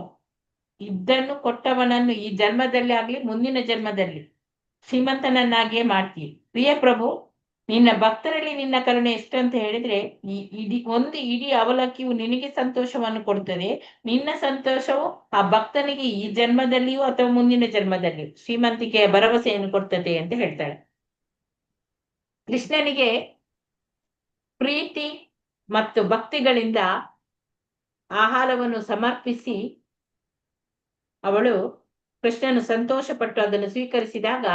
A: ಇದನ್ನು ಕೊಟ್ಟವನನ್ನು ಈ ಜನ್ಮದಲ್ಲಿ ಆಗ್ಲಿ ಮುಂದಿನ ಜನ್ಮದಲ್ಲಿ ಶ್ರೀಮಂತನನ್ನಾಗಿಯೇ ಮಾಡ್ತೀವಿ. ಪ್ರಿಯ ಪ್ರಭು, ನಿನ್ನ ಭಕ್ತರಲ್ಲಿ ನಿನ್ನ ಕರುಣೆ ಎಷ್ಟು ಅಂತ ಹೇಳಿದ್ರೆ ಒಂದು ಇಡೀ ಅವಲಕ್ಕಿಯು ನಿನಗೆ ಸಂತೋಷವನ್ನು ಕೊಡುತ್ತದೆ. ನಿನ್ನ ಸಂತೋಷವು ಆ ಭಕ್ತನಿಗೆ ಈ ಜನ್ಮದಲ್ಲಿಯೂ ಅಥವಾ ಮುಂದಿನ ಜನ್ಮದಲ್ಲಿಯೂ ಶ್ರೀಮಂತಿಕೆಯ ಭರವಸೆಯನ್ನು ಕೊಡ್ತದೆ ಅಂತ ಹೇಳ್ತಾಳೆ. ಕೃಷ್ಣನಿಗೆ ಪ್ರೀತಿ ಮತ್ತು ಭಕ್ತಿಗಳಿಂದ ಆಹಾರವನ್ನು ಸಮರ್ಪಿಸಿ ಅವಳು ಕೃಷ್ಣನು ಸಂತೋಷಪಟ್ಟು ಅದನ್ನು ಸ್ವೀಕರಿಸಿದಾಗ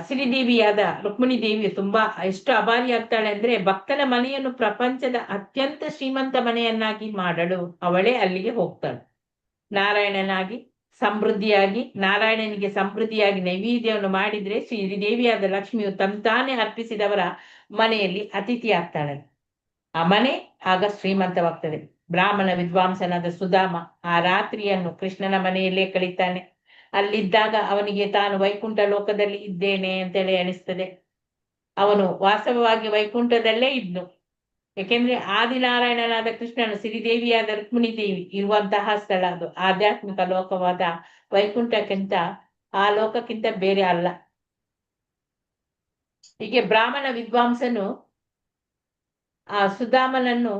A: ಸಿರಿದೇವಿಯಾದ ರುಕ್ಮಿಣಿ ದೇವಿಯು ತುಂಬಾ ಎಷ್ಟು ಅಭಾರಿಯಾಗ್ತಾಳೆ ಅಂದ್ರೆ, ಭಕ್ತನ ಮನೆಯನ್ನು ಪ್ರಪಂಚದ ಅತ್ಯಂತ ಶ್ರೀಮಂತ ಮನೆಯನ್ನಾಗಿ ಮಾಡಲು ಅವಳೇ ಅಲ್ಲಿಗೆ ಹೋಗ್ತಾಳೆ. ನಾರಾಯಣನಿಗೆ ಸಮೃದ್ಧಿಯಾಗಿ ನೈವೇದ್ಯವನ್ನು ಮಾಡಿದ್ರೆ ಶ್ರೀದೇವಿಯಾದ ಲಕ್ಷ್ಮಿಯು ತಾನೇ ಅರ್ಪಿಸಿದವರ ಮನೆಯಲ್ಲಿ ಅತಿಥಿ ಆಗ್ತಾಳೆ. ಆ ಮನೆ ಆಗ ಶ್ರೀಮಂತವಾಗ್ತದೆ. ಬ್ರಾಹ್ಮಣ ವಿದ್ವಾಂಸನಾದ ಸುಧಾಮ ಆ ರಾತ್ರಿಯನ್ನು ಕೃಷ್ಣನ ಮನೆಯಲ್ಲೇ ಕಳೀತಾನೆ. ಅಲ್ಲಿದ್ದಾಗ ಅವನಿಗೆ ತಾನು ವೈಕುಂಠ ಲೋಕದಲ್ಲಿ ಇದ್ದೇನೆ ಅಂತೇಳಿ ಅನಿಸ್ತದೆ. ಅವನು ವಾಸ್ತವವಾಗಿ ವೈಕುಂಠದಲ್ಲೇ ಇದ್ನು. ಯಾಕೆಂದ್ರೆ ಆದಿನಾರಾಯಣನಾದ ಕೃಷ್ಣನು ಸಿರಿದೇವಿಯಾದ ರುಕ್ಮಿಣಿ ದೇವಿ ಇರುವಂತಹ ಸ್ಥಳ ಅದು ಆಧ್ಯಾತ್ಮಿಕ ಲೋಕವಾದ ವೈಕುಂಠಕ್ಕಿಂತ ಆ ಲೋಕಕ್ಕಿಂತ ಬೇರೆ ಅಲ್ಲ. ಹೀಗೆ ಬ್ರಾಹ್ಮಣ ವಿದ್ವಾಂಸನು ಆ ಸುಧಾಮನನ್ನು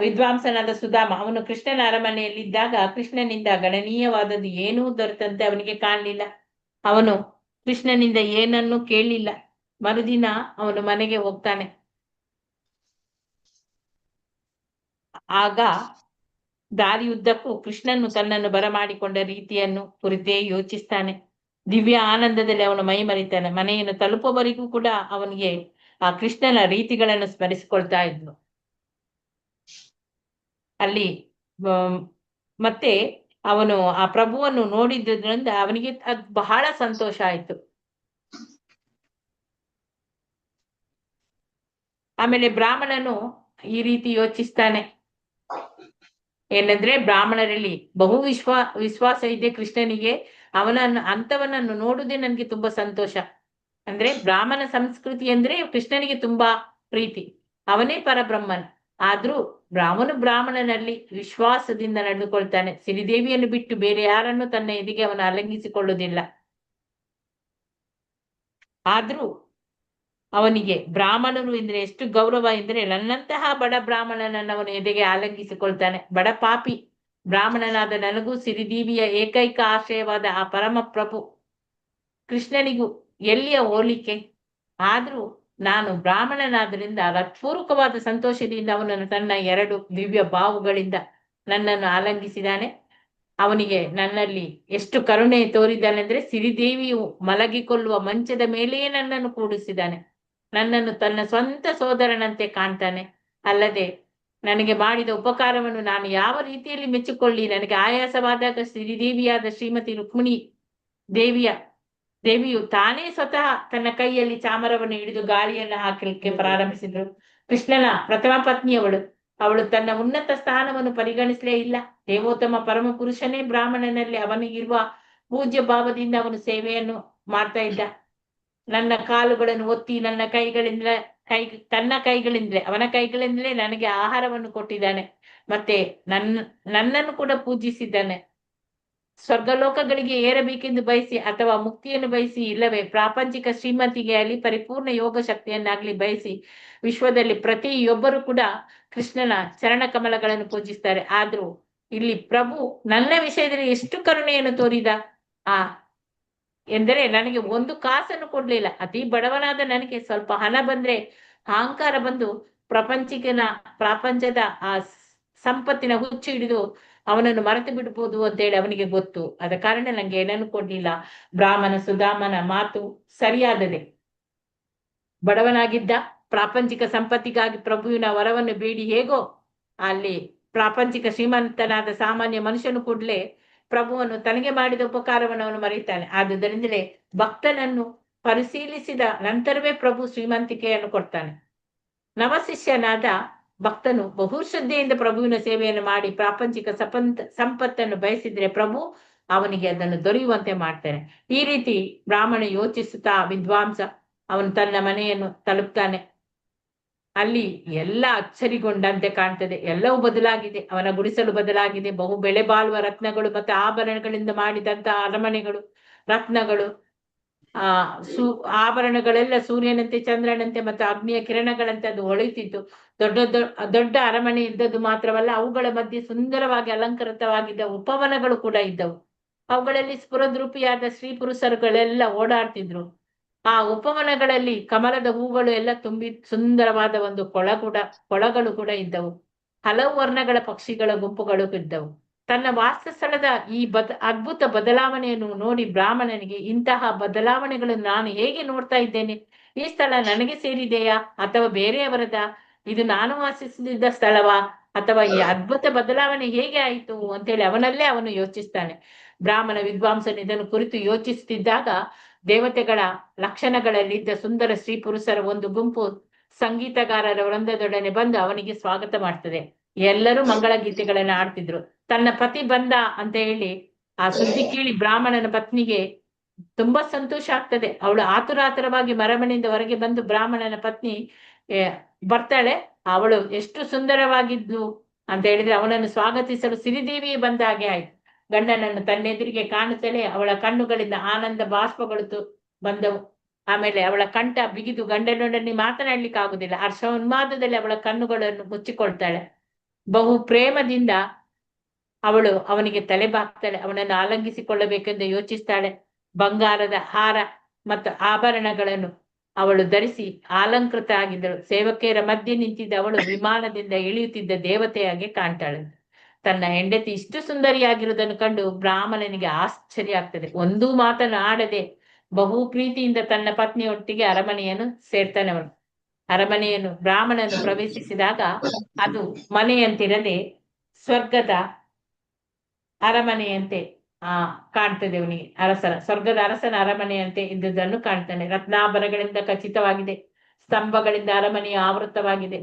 A: ವಿದ್ವಾಂಸನಾದ ಸುಧಾಮ ಅವನು ಕೃಷ್ಣನ ಅರಮನೆಯಲ್ಲಿದ್ದಾಗ ಕೃಷ್ಣನಿಂದ ಗಣನೀಯವಾದದ್ದು ಏನೂ ದೊರೆತಂತೆ ಅವನಿಗೆ ಕಾಣಲಿಲ್ಲ. ಅವನು ಕೃಷ್ಣನಿಂದ ಏನನ್ನೂ ಕೇಳಲಿಲ್ಲ. ಮರುದಿನ ಅವನು ಮನೆಗೆ ಹೋಗ್ತಾನೆ. ಆಗ ದಾರಿಯುದ್ದಕ್ಕೂ ಕೃಷ್ಣನು ತನ್ನನ್ನು ಬರಮಾಡಿಕೊಂಡ ರೀತಿಯನ್ನು ಕುರಿತೇ ಯೋಚಿಸ್ತಾನೆ. ದಿವ್ಯ ಆನಂದದಲ್ಲಿ ಅವನು ಮೈ ಮರಿತಾನೆ. ಮನೆಯನ್ನು ತಲುಪುವವರೆಗೂ ಕೂಡ ಅವನಿಗೆ ಆ ಕೃಷ್ಣನ ರೀತಿಗಳನ್ನು ಸ್ಮರಿಸಿಕೊಳ್ತಾ ಇದ್ನು. ಅಲ್ಲಿ ಮತ್ತೆ ಅವನು ಆ ಪ್ರಭುವನ್ನು ನೋಡಿದ್ರಿಂದ ಅವನಿಗೆ ಅದು ಬಹಳ ಸಂತೋಷ ಆಯ್ತು. ಆಮೇಲೆ ಬ್ರಾಹ್ಮಣನು ಈ ರೀತಿ ಯೋಚಿಸ್ತಾನೆ, ಏನಂದ್ರೆ ಬ್ರಾಹ್ಮಣರಲ್ಲಿ ಬಹು ವಿಶ್ವಾಸ ಇದೆ ಕೃಷ್ಣನಿಗೆ. ಅಂತವನನ್ನು ನೋಡುವುದೇ ನನ್ಗೆ ತುಂಬಾ ಸಂತೋಷ. ಅಂದ್ರೆ ಬ್ರಾಹ್ಮಣ ಸಂಸ್ಕೃತಿ ಅಂದ್ರೆ ಕೃಷ್ಣನಿಗೆ ತುಂಬಾ ಪ್ರೀತಿ, ಅವನೇ ಪರಬ್ರಹ್ಮನ್. ಆದ್ರೂ ಬ್ರಾಹ್ಮಣನಲ್ಲಿ ವಿಶ್ವಾಸದಿಂದ ನಡೆದುಕೊಳ್ತಾನೆ. ಸಿರಿದೇವಿಯನ್ನು ಬಿಟ್ಟು ಬೇರೆ ಯಾರನ್ನು ತನ್ನ ಎದೆಗೆ ಅವನು ಅಲಂಘಿಸಿಕೊಳ್ಳುವುದಿಲ್ಲ. ಆದ್ರೂ ಅವನಿಗೆ ಬ್ರಾಹ್ಮಣರು ಎಂದ್ರೆ ಎಷ್ಟು ಗೌರವ ಎಂದ್ರೆ ನನ್ನಂತಹ ಬಡ ಬ್ರಾಹ್ಮಣನನ್ನು ಅವನು ಎದೆಗೆ ಆಲಂಗಿಸಿಕೊಳ್ತಾನೆ. ಬಡ ಪಾಪಿ ಬ್ರಾಹ್ಮಣನಾದ ನನಗೂ ಸಿರಿದೇವಿಯ ಏಕೈಕ ಆಶ್ರಯವಾದ ಆ ಪರಮ ಪ್ರಭು ಕೃಷ್ಣನಿಗೂ ಎಲ್ಲಿಯ ಹೋಲಿಕೆ? ಆದ್ರೂ ನಾನು ಬ್ರಾಹ್ಮಣನಾದ್ರಿಂದ ಹೃತ್ಪೂರ್ವಕವಾದ ಸಂತೋಷದಿಂದ ಅವನನ್ನು ತನ್ನ 2 ದಿವ್ಯ ಬಾಹುಗಳಿಂದ ನನ್ನನ್ನು ಆಲಂಗಿಸಿದ್ದಾನೆ. ಅವನಿಗೆ ನನ್ನಲ್ಲಿ ಎಷ್ಟು ಕರುಣೆ ತೋರಿದ್ದಾನೆಂದ್ರೆ ಸಿರಿದೇವಿಯು ಮಲಗಿಕೊಳ್ಳುವ ಮಂಚದ ಮೇಲೆಯೇ ನನ್ನನ್ನು ಕೂಡಿಸಿದ್ದಾನೆ. ನನ್ನನ್ನು ತನ್ನ ಸ್ವಂತ ಸೋದರನಂತೆ ಕಾಣ್ತಾನೆ. ಅಲ್ಲದೆ ನನಗೆ ಮಾಡಿದ ಉಪಕಾರವನ್ನು ನಾನು ಯಾವ ರೀತಿಯಲ್ಲಿ ಮೆಚ್ಚಿಕೊಳ್ಳಿ? ನನಗೆ ಆಯಾಸವಾದಾಗ ಸಿರಿದೇವಿಯಾದ ಶ್ರೀಮತಿ ರುಕ್ಮಿಣಿ ದೇವಿಯು ತಾನೇ ಸ್ವತಃ ತನ್ನ ಕೈಯಲ್ಲಿ ಚಾಮರವನ್ನು ಹಿಡಿದು ಗಾಳಿಯನ್ನು ಹಾಕಲಿಕ್ಕೆ ಪ್ರಾರಂಭಿಸಿದ್ರು. ಕೃಷ್ಣನ ಪ್ರಥಮ ಪತ್ನಿಯವಳು. ಅವಳು ತನ್ನ ಉನ್ನತ ಸ್ಥಾನವನ್ನು ಪರಿಗಣಿಸಲೇ ಇಲ್ಲ. ದೇವೋತ್ತಮ ಪರಮ ಪುರುಷನೇ ಬ್ರಾಹ್ಮಣನಲ್ಲಿ ಅವನಿಗಿರುವ ಪೂಜ್ಯ ಭಾವದಿಂದ ಅವನು ಸೇವೆಯನ್ನು ಮಾಡ್ತಾ ಇದ್ದ. ನನ್ನ ಕಾಲುಗಳನ್ನು ಒತ್ತಿ ತನ್ನ ಕೈಗಳಿಂದಲೇ ನನಗೆ ಆಹಾರವನ್ನು ಕೊಟ್ಟಿದ್ದಾನೆ. ಮತ್ತೆ ನನ್ನನ್ನು ಕೂಡ ಪೂಜಿಸಿದ್ದಾನೆ. ಸ್ವರ್ಗಲೋಕಗಳಿಗೆ ಏರಬೇಕೆಂದು ಬಯಸಿ ಅಥವಾ ಮುಕ್ತಿಯನ್ನು ಬಯಸಿ, ಇಲ್ಲವೇ ಪ್ರಾಪಂಚಿಕ ಶ್ರೀಮಂತಿಗೆ ಅಲ್ಲಿ ಪರಿಪೂರ್ಣ ಯೋಗ ಶಕ್ತಿಯನ್ನಾಗ್ಲಿ ಬಯಸಿ ವಿಶ್ವದಲ್ಲಿ ಪ್ರತಿಯೊಬ್ಬರು ಕೂಡ ಕೃಷ್ಣನ ಚರಣ ಕಮಲಗಳನ್ನು ಪೂಜಿಸ್ತಾರೆ. ಆದ್ರೂ ಇಲ್ಲಿ ಪ್ರಭು ನನ್ನ ವಿಷಯದಲ್ಲಿ ಎಷ್ಟು ಕರುಣೆಯನ್ನು ತೋರಿದ ಎಂದರೆ ನನಗೆ 1 ಕಾಸನ್ನು ಕೊಡ್ಲಿಲ್ಲ. ಅತಿ ಬಡವನಾದ ನನಗೆ ಸ್ವಲ್ಪ ಹಣ ಬಂದ್ರೆ ಅಹಂಕಾರ ಬಂದು ಪ್ರಾಪಂಚದ ಆ ಸಂಪತ್ತಿನ ಹುಚ್ಚು ಹಿಡಿದು ಅವನನ್ನು ಮರೆತು ಬಿಡ್ಬೋದು ಅಂತೇಳಿ ಅವನಿಗೆ ಗೊತ್ತು. ಆದ ಕಾರಣ ನಂಗೆ ಏನನ್ನು ಕೊಡ್ಲಿಲ್ಲ. ಬ್ರಾಹ್ಮಣ ಸುಧಾಮನ ಮಾತು ಸರಿಯಾದದೆ. ಬಡವನಾಗಿದ್ದ, ಪ್ರಾಪಂಚಿಕ ಸಂಪತ್ತಿಗಾಗಿ ಪ್ರಭುವಿನ ವರವನ್ನು ಬೇಡಿ ಹೇಗೋ ಅಲ್ಲಿ ಪ್ರಾಪಂಚಿಕ ಶ್ರೀಮಂತನಾದ ಸಾಮಾನ್ಯ ಮನುಷ್ಯನು ಕೂಡಲೇ ಪ್ರಭುವನ್ನು ತನಗೆ ಮಾಡಿದ ಉಪಕಾರವನ್ನು ಅವನು ಮರೀತಾನೆ. ಆದುದರಿಂದಲೇ ಭಕ್ತನನ್ನು ಪರಿಶೀಲಿಸಿದ ನಂತರವೇ ಪ್ರಭು ಶ್ರೀಮಂತಿಕೆಯನ್ನು ಕೊಡ್ತಾನೆ. ನವಶಿಷ್ಯನಾದ ಭಕ್ತನು ಬಹು ಶ್ರದ್ಧೆಯಿಂದ ಪ್ರಭುವಿನ ಸೇವೆಯನ್ನು ಮಾಡಿ ಪ್ರಾಪಂಚಿಕ ಸಂಪತ್ತನ್ನು ಬಯಸಿದ್ರೆ ಪ್ರಭು ಅವನಿಗೆ ಅದನ್ನು ದೊರೆಯುವಂತೆ ಮಾಡ್ತಾನೆ. ಈ ರೀತಿ ಬ್ರಾಹ್ಮಣ ಯೋಚಿಸುತ್ತಾ ವಿದ್ವಾಂಸ ಅವನು ತನ್ನ ಮನೆಯನ್ನು ತಲುಪ್ತಾನೆ. ಅಲ್ಲಿ ಎಲ್ಲ ಅಚ್ಚರಿಗೊಂಡಂತೆ ಕಾಣ್ತದೆ. ಎಲ್ಲವೂ ಬದಲಾಗಿದೆ. ಅವನ ಗುಡಿಸಲು ಬದಲಾಗಿದೆ. ಬಹು ಬೆಲೆ ಬಾಳುವ ರತ್ನಗಳು ಮತ್ತು ಆಭರಣಗಳಿಂದ ಮಾಡಿದಂತ ಅರಮನೆಗಳು, ರತ್ನಗಳು, ಆಭರಣಗಳೆಲ್ಲ ಸೂರ್ಯನಂತೆ, ಚಂದ್ರನಂತೆ ಮತ್ತು ಅಗ್ನಿಯ ಕಿರಣಗಳಂತೆ ಅದು ಹೊಳೆಯುತ್ತಿತ್ತು. ದೊಡ್ಡ ಅರಮನೆ ಇದ್ದದ್ದು ಮಾತ್ರವಲ್ಲ, ಅವುಗಳ ಮಧ್ಯೆ ಸುಂದರವಾಗಿ ಅಲಂಕೃತವಾಗಿದ್ದ ಉಪವನಗಳು ಕೂಡ ಇದ್ದವು. ಅವುಗಳಲ್ಲಿ ಸ್ಫುರದ್ರೂಪಿಯಾದ ಸ್ತ್ರೀ ಪುರುಷರುಗಳೆಲ್ಲ ಓಡಾಡ್ತಿದ್ರು. ಆ ಉಪವನಗಳಲ್ಲಿ ಕಮಲದ ಹೂಗಳು ಎಲ್ಲ ತುಂಬಿ ಸುಂದರವಾದ ಒಂದು ಕೊಳಗಳು ಕೂಡ ಇದ್ದವು. ಹಲವು ವರ್ಣಗಳ ಪಕ್ಷಿಗಳ ಗುಂಪುಗಳು ಇದ್ದವು. ತನ್ನ ವಾಸಸ್ಥಳದ ಈ ಅದ್ಭುತ ಬದಲಾವಣೆಯನ್ನು ನೋಡಿ ಬ್ರಾಹ್ಮಣನಿಗೆ, ಇಂತಹ ಬದಲಾವಣೆಗಳನ್ನು ನಾನು ಹೇಗೆ ನೋಡ್ತಾ ಇದ್ದೇನೆ? ಈ ಸ್ಥಳ ನನಗೆ ಸೇರಿದೆಯಾ ಅಥವಾ ಬೇರೆಯವರದ? ಇದು ನಾನು ವಾಸಿಸುತ್ತಿದ್ದ ಸ್ಥಳವಾ? ಅಥವಾ ಈ ಅದ್ಭುತ ಬದಲಾವಣೆ ಹೇಗೆ ಆಯಿತು ಅಂತೇಳಿ ಅವನಲ್ಲೇ ಅವನು ಯೋಚಿಸ್ತಾನೆ. ಬ್ರಾಹ್ಮಣ ವಿದ್ವಾಂಸನು ಇದನ್ನು ಕುರಿತು ಯೋಚಿಸುತ್ತಿದ್ದಾಗ ದೇವತೆಗಳ ಲಕ್ಷಣಗಳಲ್ಲಿದ್ದ ಸುಂದರ ಸ್ತ್ರೀ ಪುರುಷರ ಒಂದು ಗುಂಪು ಸಂಗೀತಗಾರರ ವೃಂದದೊಡನೆ ಬಂದು ಅವನಿಗೆ ಸ್ವಾಗತ ಮಾಡ್ತದೆ. ಎಲ್ಲರೂ ಮಂಗಳ ಗೀತೆಗಳನ್ನ ಆಡ್ತಿದ್ರು. ತನ್ನ ಪತಿ ಬಂದ ಅಂತ ಹೇಳಿ ಆ ಸುದ್ದಿ ಕೇಳಿ ಬ್ರಾಹ್ಮಣನ ಪತ್ನಿಗೆ ತುಂಬಾ ಸಂತೋಷ ಆಗ್ತದೆ. ಅವಳು ಆತುರಾತುರವಾಗಿ ಮರಮನೆಯಿಂದ ಹೊರಗೆ ಬಂದು ಬ್ರಾಹ್ಮಣನ ಪತ್ನಿ ಬರ್ತಾಳೆ. ಅವಳು ಎಷ್ಟು ಸುಂದರವಾಗಿದ್ಲು ಅಂತ ಹೇಳಿದ್ರೆ ಅವನನ್ನು ಸ್ವಾಗತಿಸಲು ಸಿರಿದೇವಿಯೇ ಬಂದ ಹಾಗೆ ಆಯ್ತು. ಗಂಡನನ್ನು ತನ್ನೆದುರಿಗೆ ಕಾಣುತ್ತಲೇ ಅವಳ ಕಣ್ಣುಗಳಿಂದ ಆನಂದ ಬಾಷ್ಪಗಳು ಬಂದವು. ಆಮೇಲೆ ಅವಳ ಕಂಠ ಬಿಗಿದು ಗಂಡನೊಡನೆ ಮಾತನಾಡ್ಲಿಕ್ಕೆ ಆಗುದಿಲ್ಲ. ಹರ್ಷೋನ್ಮಾದದಲ್ಲಿ ಅವಳ ಕಣ್ಣುಗಳನ್ನು ಮುಚ್ಚಿಕೊಳ್ತಾಳೆ. ಬಹು ಪ್ರೇಮದಿಂದ ಅವಳು ಅವನಿಗೆ ತಲೆ ಬಾಗ್ತಾಳೆ. ಅವನನ್ನು ಆಲಂಗಿಸಿಕೊಳ್ಳಬೇಕೆಂದು ಯೋಚಿಸ್ತಾಳೆ. ಬಂಗಾರದ ಹಾರ ಮತ್ತು ಆಭರಣಗಳನ್ನು ಅವಳು ಧರಿಸಿ ಅಲಂಕೃತ ಆಗಿದ್ದಳು. ಸೇವಕಿಯರ ಮಧ್ಯೆ ನಿಂತಿದ್ದ ಅವಳು ವಿಮಾನದಿಂದ ಇಳಿಯುತ್ತಿದ್ದ ದೇವತೆಯಾಗಿ ಕಾಣ್ತಾಳೆ. ತನ್ನ ಹೆಂಡತಿ ಇಷ್ಟು ಸುಂದರಿಯಾಗಿರುವುದನ್ನು ಕಂಡು ಬ್ರಾಹ್ಮಣನಿಗೆ ಆಶ್ಚರ್ಯ ಆಗ್ತದೆ. ಒಂದೂ ಮಾತನ್ನು ಆಡದೆ ಬಹು ಪ್ರೀತಿಯಿಂದ ತನ್ನ ಪತ್ನಿಯೊಟ್ಟಿಗೆ ಅರಮನೆಯನ್ನು ಸೇರ್ತಾನೆ. ಅವನು ಅರಮನೆಯನ್ನು ಬ್ರಾಹ್ಮಣನು ಪ್ರವೇಶಿಸಿದಾಗ ಅದು ಮನೆಯಂತಿರದೆ ಸ್ವರ್ಗದ ಅರಮನೆಯಂತೆ ಕಾಣ್ತದೆ. ಅವನಿಗೆ ಸ್ವರ್ಗದ ಅರಸನ ಅರಮನೆಯಂತೆ ಇದ್ದುದನ್ನು ಕಾಣ್ತಾನೆ. ರತ್ನಾಭರಣಗಳಿಂದ ಖಚಿತವಾಗಿದೆ. ಸ್ತಂಭಗಳಿಂದ ಅರಮನೆಯು ಆವೃತವಾಗಿದೆ.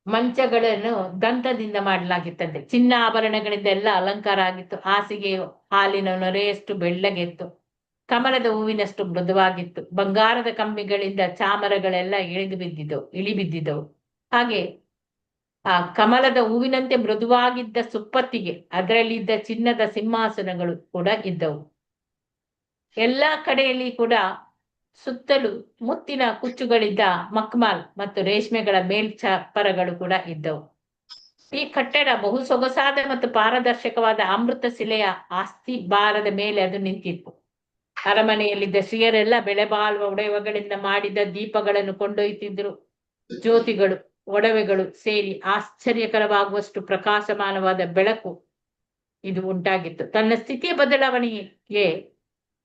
A: ಮಂಚಗಳನ್ನು ದಂತದಿಂದ ಮಾಡಲಾಗಿತ್ತಂತೆ. ಚಿನ್ನ ಆಭರಣಗಳಿಂದ ಎಲ್ಲ ಅಲಂಕಾರ ಆಗಿತ್ತು. ಹಾಸಿಗೆ ಹಾಲಿನ ನೊರೆಯಷ್ಟು ಬೆಳ್ಳಗಿತ್ತು, ಕಮಲದ ಹೂವಿನಷ್ಟು ಮೃದುವಾಗಿತ್ತು. ಬಂಗಾರದ ಕಂಬಿಗಳಿಂದ ಚಾಮರಗಳೆಲ್ಲ ಇಳಿ ಬಿದ್ದಿದ್ದವು. ಹಾಗೆ ಆ ಕಮಲದ ಹೂವಿನಂತೆ ಮೃದುವಾಗಿದ್ದ ಸುಪ್ಪತ್ತಿಗೆ, ಅದರಲ್ಲಿದ್ದ ಚಿನ್ನದ ಸಿಂಹಾಸನಗಳು ಕೂಡ ಇದ್ದವು. ಎಲ್ಲಾ ಕಡೆಯಲ್ಲಿ ಕೂಡ ಸುತ್ತಲೂ ಮುತ್ತಿನ ಕುಚ್ಚುಗಳಿದ್ದ ಮಕ್ಮಾಲ್ ಮತ್ತು ರೇಷ್ಮೆಗಳ ಮೇಲ್ಚಾಪರಗಳು ಕೂಡ ಇದ್ದವು. ಈ ಕಟ್ಟಡ ಬಹು ಸೊಗಸಾದ ಮತ್ತು ಪಾರದರ್ಶಕವಾದ ಅಮೃತ ಶಿಲೆಯ ಆಸ್ತಿ ಭಾರದ ಮೇಲೆ ಅದು ನಿಂತಿತ್ತು. ಅರಮನೆಯಲ್ಲಿದ್ದ ಸ್ತ್ರೀಯರೆಲ್ಲ ಬೆಲೆಬಾಳುವ ಒಡವೆಗಳಿಂದ ಮಾಡಿದ ದೀಪಗಳನ್ನು ಕೊಂಡೊಯ್ತಿದ್ರು. ಜ್ಯೋತಿಗಳು, ಒಡವೆಗಳು ಸೇರಿ ಆಶ್ಚರ್ಯಕರವಾಗುವಷ್ಟು ಪ್ರಕಾಶಮಾನವಾದ ಬೆಳಕು ಇದು ಉಂಟಾಗಿತ್ತು. ತನ್ನ ಸ್ಥಿತಿಯ ಬದಲಾವಣೆಗೆ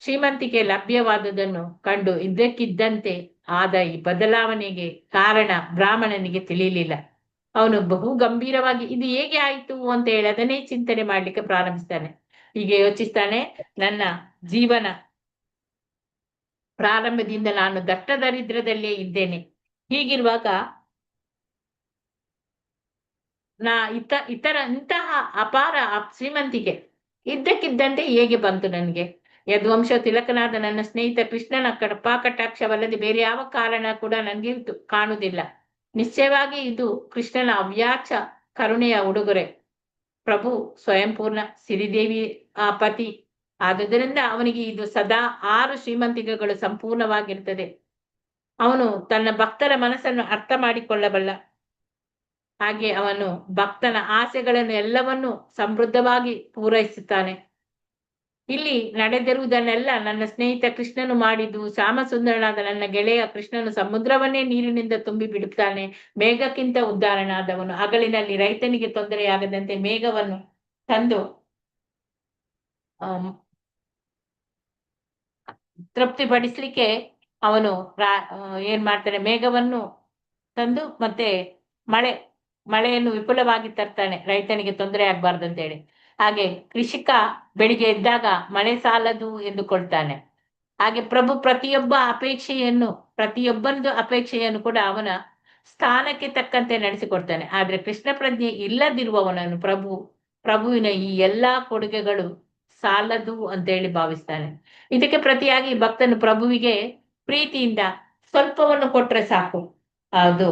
A: ಶ್ರೀಮಂತಿಕೆ ಲಭ್ಯವಾದುದನ್ನು ಕಂಡು ಇದ್ದಕ್ಕಿದ್ದಂತೆ ಆದ ಈ ಬದಲಾವಣೆಗೆ ಕಾರಣ ಬ್ರಾಹ್ಮಣನಿಗೆ ತಿಳಿಯಲಿಲ್ಲ. ಅವನು ಬಹು ಗಂಭೀರವಾಗಿ ಇದು ಹೇಗೆ ಆಯಿತು ಅಂತ ಹೇಳಿ ಅದನ್ನೇ ಚಿಂತನೆ ಮಾಡ್ಲಿಕ್ಕೆ ಪ್ರಾರಂಭಿಸ್ತಾನೆ. ಹೀಗೆ ಯೋಚಿಸ್ತಾನೆ, ನನ್ನ ಜೀವನ ಪ್ರಾರಂಭದಿಂದ ನಾನು ದಟ್ಟ ದರಿದ್ರದಲ್ಲೇ ಇದ್ದೇನೆ. ಹೀಗಿರುವಾಗ ಇಂತಹ ಅಪಾರ ಶ್ರೀಮಂತಿಕೆ ಇದ್ದಕ್ಕಿದ್ದಂತೆ ಹೇಗೆ ಬಂತು ನನಗೆ? ಯದುವಂಶ ತಿಲಕನಾದ ನನ್ನ ಸ್ನೇಹಿತ ಕೃಷ್ಣನ ಕೃಪಾಕಟಾಕ್ಷವಲ್ಲದೆ ಬೇರೆ ಯಾವ ಕಾರಣ ಕೂಡ ನನಗೆ ಕಾಣುವುದಿಲ್ಲ. ನಿಶ್ಚಯವಾಗಿ ಇದು ಕೃಷ್ಣನ ಅವ್ಯಾಚ ಕರುಣೆಯ ಉಡುಗೊರೆ. ಪ್ರಭು ಸ್ವಯಂಪೂರ್ಣ ಸಿರಿದೇವಿ ಆ ಪತಿ. ಆದುದರಿಂದ ಅವನಿಗೆ ಇದು ಸದಾ 6 ಶ್ರೀಮಂತಿಕೆಗಳು ಸಂಪೂರ್ಣವಾಗಿರ್ತದೆ. ಅವನು ತನ್ನ ಭಕ್ತರ ಮನಸ್ಸನ್ನು ಅರ್ಥ ಮಾಡಿಕೊಳ್ಳಬಲ್ಲ. ಹಾಗೆ ಅವನು ಭಕ್ತನ ಆಸೆಗಳನ್ನು ಎಲ್ಲವನ್ನೂ ಸಮೃದ್ಧವಾಗಿ ಪೂರೈಸುತ್ತಾನೆ. ಇಲ್ಲಿ ನಡೆದಿರುವುದನ್ನೆಲ್ಲ ನನ್ನ ಸ್ನೇಹಿತ ಕೃಷ್ಣನು ಮಾಡಿದ್ದು. ಶ್ಯಾಮಸುಂದರನಾದ ನನ್ನ ಗೆಳೆಯ ಕೃಷ್ಣನು ಸಮುದ್ರವನ್ನೇ ನೀರಿನಿಂದ ತುಂಬಿ ಬಿಡುತ್ತಾನೆ. ಮೇಘಕ್ಕಿಂತ ಉದ್ದಾರನಾದವನು. ಹಗಲಿನಲ್ಲಿ ರೈತನಿಗೆ ತೊಂದರೆಯಾಗದಂತೆ ಮೇಘವನ್ನು ತಂದು ತೃಪ್ತಿಪಡಿಸ್ಲಿಕ್ಕೆ ಅವನು ಏನ್ ಮಾಡ್ತಾನೆ, ಮೇಘವನ್ನು ತಂದು ಮತ್ತೆ ಮಳೆಯನ್ನು ವಿಪುಲವಾಗಿ ತರ್ತಾನೆ, ರೈತನಿಗೆ ತೊಂದರೆ ಆಗ್ಬಾರ್ದು ಅಂತೇಳಿ. ಹಾಗೆ ಕೃಷಿಕ ಬೆಳಿಗ್ಗೆ ಎದ್ದಾಗ ಮಳೆ ಸಾಲದು ಎಂದುಕೊಳ್ತಾನೆ. ಹಾಗೆ ಪ್ರಭು ಪ್ರತಿಯೊಬ್ಬಂದು ಅಪೇಕ್ಷೆಯನ್ನು ಕೂಡ ಅವನ ಸ್ಥಾನಕ್ಕೆ ತಕ್ಕಂತೆ ನಡೆಸಿಕೊಡ್ತಾನೆ. ಆದ್ರೆ ಕೃಷ್ಣ ಪ್ರಜ್ಞೆ ಇಲ್ಲದಿರುವವನನ್ನು ಪ್ರಭುವಿನ ಈ ಎಲ್ಲಾ ಕೊಡುಗೆಗಳು ಸಾಲದು ಅಂತೇಳಿ ಭಾವಿಸ್ತಾನೆ. ಇದಕ್ಕೆ ಪ್ರತಿಯಾಗಿ ಭಕ್ತನು ಪ್ರಭುವಿಗೆ ಪ್ರೀತಿಯಿಂದ ಸ್ವಲ್ಪವನ್ನು ಕೊಟ್ರೆ ಸಾಕು, ಅದು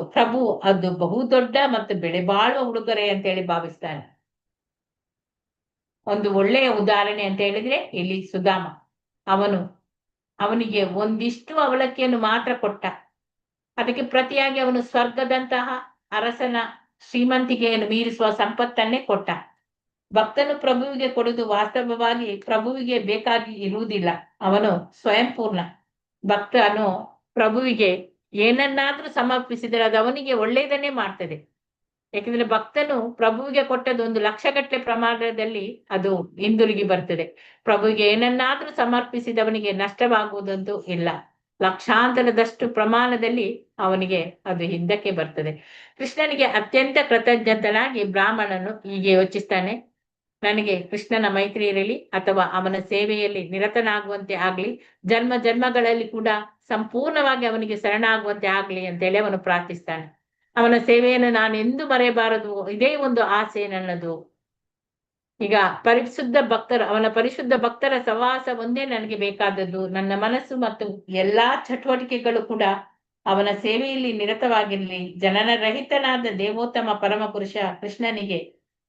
A: ಬಹು ದೊಡ್ಡ ಮತ್ತು ಬೆಲೆ ಬಾಳುವ ಉಡುಗೊರೆ ಅಂತೇಳಿ ಭಾವಿಸ್ತಾನೆ. ಒಂದು ಒಳ್ಳೆಯ ಉದಾಹರಣೆ ಅಂತ ಹೇಳಿದ್ರೆ ಇಲ್ಲಿ ಸುಧಾಮ. ಅವನಿಗೆ ಒಂದಿಷ್ಟು ಅವಲಕ್ಕಿಯನ್ನು ಮಾತ್ರ ಕೊಟ್ಟ. ಅದಕ್ಕೆ ಪ್ರತಿಯಾಗಿ ಅವನು ಸ್ವರ್ಗದಂತಹ ಅರಸನ ಶ್ರೀಮಂತಿಕೆಯನ್ನು ಮೀರಿಸುವ ಸಂಪತ್ತನ್ನೇ ಕೊಟ್ಟ. ಭಕ್ತನು ಪ್ರಭುವಿಗೆ ಕೊಡುವುದು ವಾಸ್ತವವಾಗಿ ಪ್ರಭುವಿಗೆ ಬೇಕಾಗಿ ಇರುವುದಿಲ್ಲ. ಅವನು ಸ್ವಯಂಪೂರ್ಣ. ಭಕ್ತನು ಪ್ರಭುವಿಗೆ ಏನನ್ನಾದ್ರೂ ಸಮರ್ಪಿಸಿದರೆ ಅದು ಅವನಿಗೆ ಒಳ್ಳೆಯದನ್ನೇ ಮಾಡ್ತದೆ. ಯಾಕಂದ್ರೆ ಭಕ್ತನು ಪ್ರಭುವಿಗೆ ಕೊಟ್ಟದ್ದು 1 ಲಕ್ಷಗಟ್ಟಲೆ ಪ್ರಮಾಣದಲ್ಲಿ ಅದು ಹಿಂದಿರುಗಿ ಬರ್ತದೆ. ಪ್ರಭುವಿಗೆ ಏನನ್ನಾದ್ರೂ ಸಮರ್ಪಿಸಿದವನಿಗೆ ನಷ್ಟವಾಗುವುದಂತೂ ಇಲ್ಲ. ಲಕ್ಷಾಂತರದಷ್ಟು ಪ್ರಮಾಣದಲ್ಲಿ ಅವನಿಗೆ ಅದು ಹಿಂದಕ್ಕೆ ಬರ್ತದೆ. ಕೃಷ್ಣನಿಗೆ ಅತ್ಯಂತ ಕೃತಜ್ಞತನಾಗಿ ಬ್ರಾಹ್ಮಣನು ಹೀಗೆ ಯೋಚಿಸ್ತಾನೆ, ನನಗೆ ಕೃಷ್ಣನ ಮೈತ್ರಿ ಇರಲಿ ಅಥವಾ ಅವನ ಸೇವೆಯಲ್ಲಿ ನಿರತನಾಗುವಂತೆ ಆಗ್ಲಿ, ಜನ್ಮ ಜನ್ಮಗಳಲ್ಲಿ ಕೂಡ ಸಂಪೂರ್ಣವಾಗಿ ಅವನಿಗೆ ಶರಣಾಗುವಂತೆ ಆಗ್ಲಿ ಅಂತೇಳಿ ಅವನು ಪ್ರಾರ್ಥಿಸ್ತಾನೆ. ಅವನ ಸೇವೆಯನ್ನು ನಾನು ಎಂದು ಮರೆಯಬಾರದು, ಇದೇ ಒಂದು ಆಸೆ ನನ್ನದು. ಈಗ ಅವನ ಪರಿಶುದ್ಧ ಭಕ್ತರ ಸಹವಾಸ ಒಂದೇ ನನಗೆ ಬೇಕಾದದ್ದು. ನನ್ನ ಮನಸ್ಸು ಮತ್ತು ಎಲ್ಲಾ ಚಟುವಟಿಕೆಗಳು ಕೂಡ ಅವನ ಸೇವೆಯಲ್ಲಿ ನಿರತವಾಗಿರಲಿ. ಜನನ ರಹಿತನಾದ ದೇವೋತ್ತಮ ಪರಮ ಪುರುಷ ಕೃಷ್ಣನಿಗೆ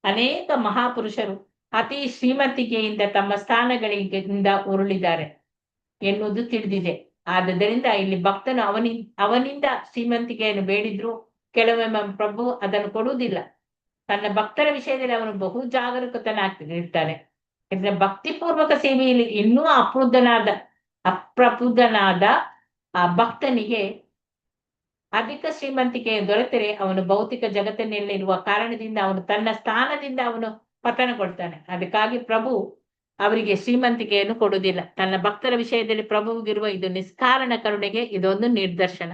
A: ಅನೇಕ ಮಹಾಪುರುಷರು ಅತಿ ಶ್ರೀಮಂತಿಕೆಯಿಂದ ತಮ್ಮ ಸ್ಥಾನಗಳಿಂದ ಉರುಳಿದ್ದಾರೆ ಎನ್ನುವುದು ತಿಳಿದಿದೆ. ಆದ್ದರಿಂದ ಇಲ್ಲಿ ಭಕ್ತನು ಅವನಿಂದ ಶ್ರೀಮಂತಿಕೆಯನ್ನು ಬೇಡಿದ್ರು ಕೆಲವೊಮ್ಮೆ ಪ್ರಭು ಅದನ್ನು ಕೊಡುವುದಿಲ್ಲ. ತನ್ನ ಭಕ್ತರ ವಿಷಯದಲ್ಲಿ ಅವನು ಬಹು ಜಾಗರೂಕತನಾಗಿರ್ತಾನೆ. ಯಾಕಂದ್ರೆ ಭಕ್ತಿಪೂರ್ವಕ ಸೇವೆಯಲ್ಲಿ ಇನ್ನೂ ಅಪ್ರಬುದ್ಧನಾದ ಆ ಭಕ್ತನಿಗೆ ಅಧಿಕ ಶ್ರೀಮಂತಿಕೆ ದೊರೆತರೆ ಅವನು ಭೌತಿಕ ಜಗತ್ತಿನಲ್ಲಿರುವ ಕಾರಣದಿಂದ ಅವನು ತನ್ನ ಸ್ಥಾನದಿಂದ ಅವನು ಪತನ ಕೊಡ್ತಾನೆ. ಅದಕ್ಕಾಗಿ ಪ್ರಭು ಅವರಿಗೆ ಶ್ರೀಮಂತಿಕೆಯನ್ನು ಕೊಡುವುದಿಲ್ಲ. ತನ್ನ ಭಕ್ತರ ವಿಷಯದಲ್ಲಿ ಪ್ರಭುವಿಗಿರುವ ಇದು ನಿಷ್ಕಾರಣ ಕರುಣೆಗೆ ಇದೊಂದು ನಿದರ್ಶನ.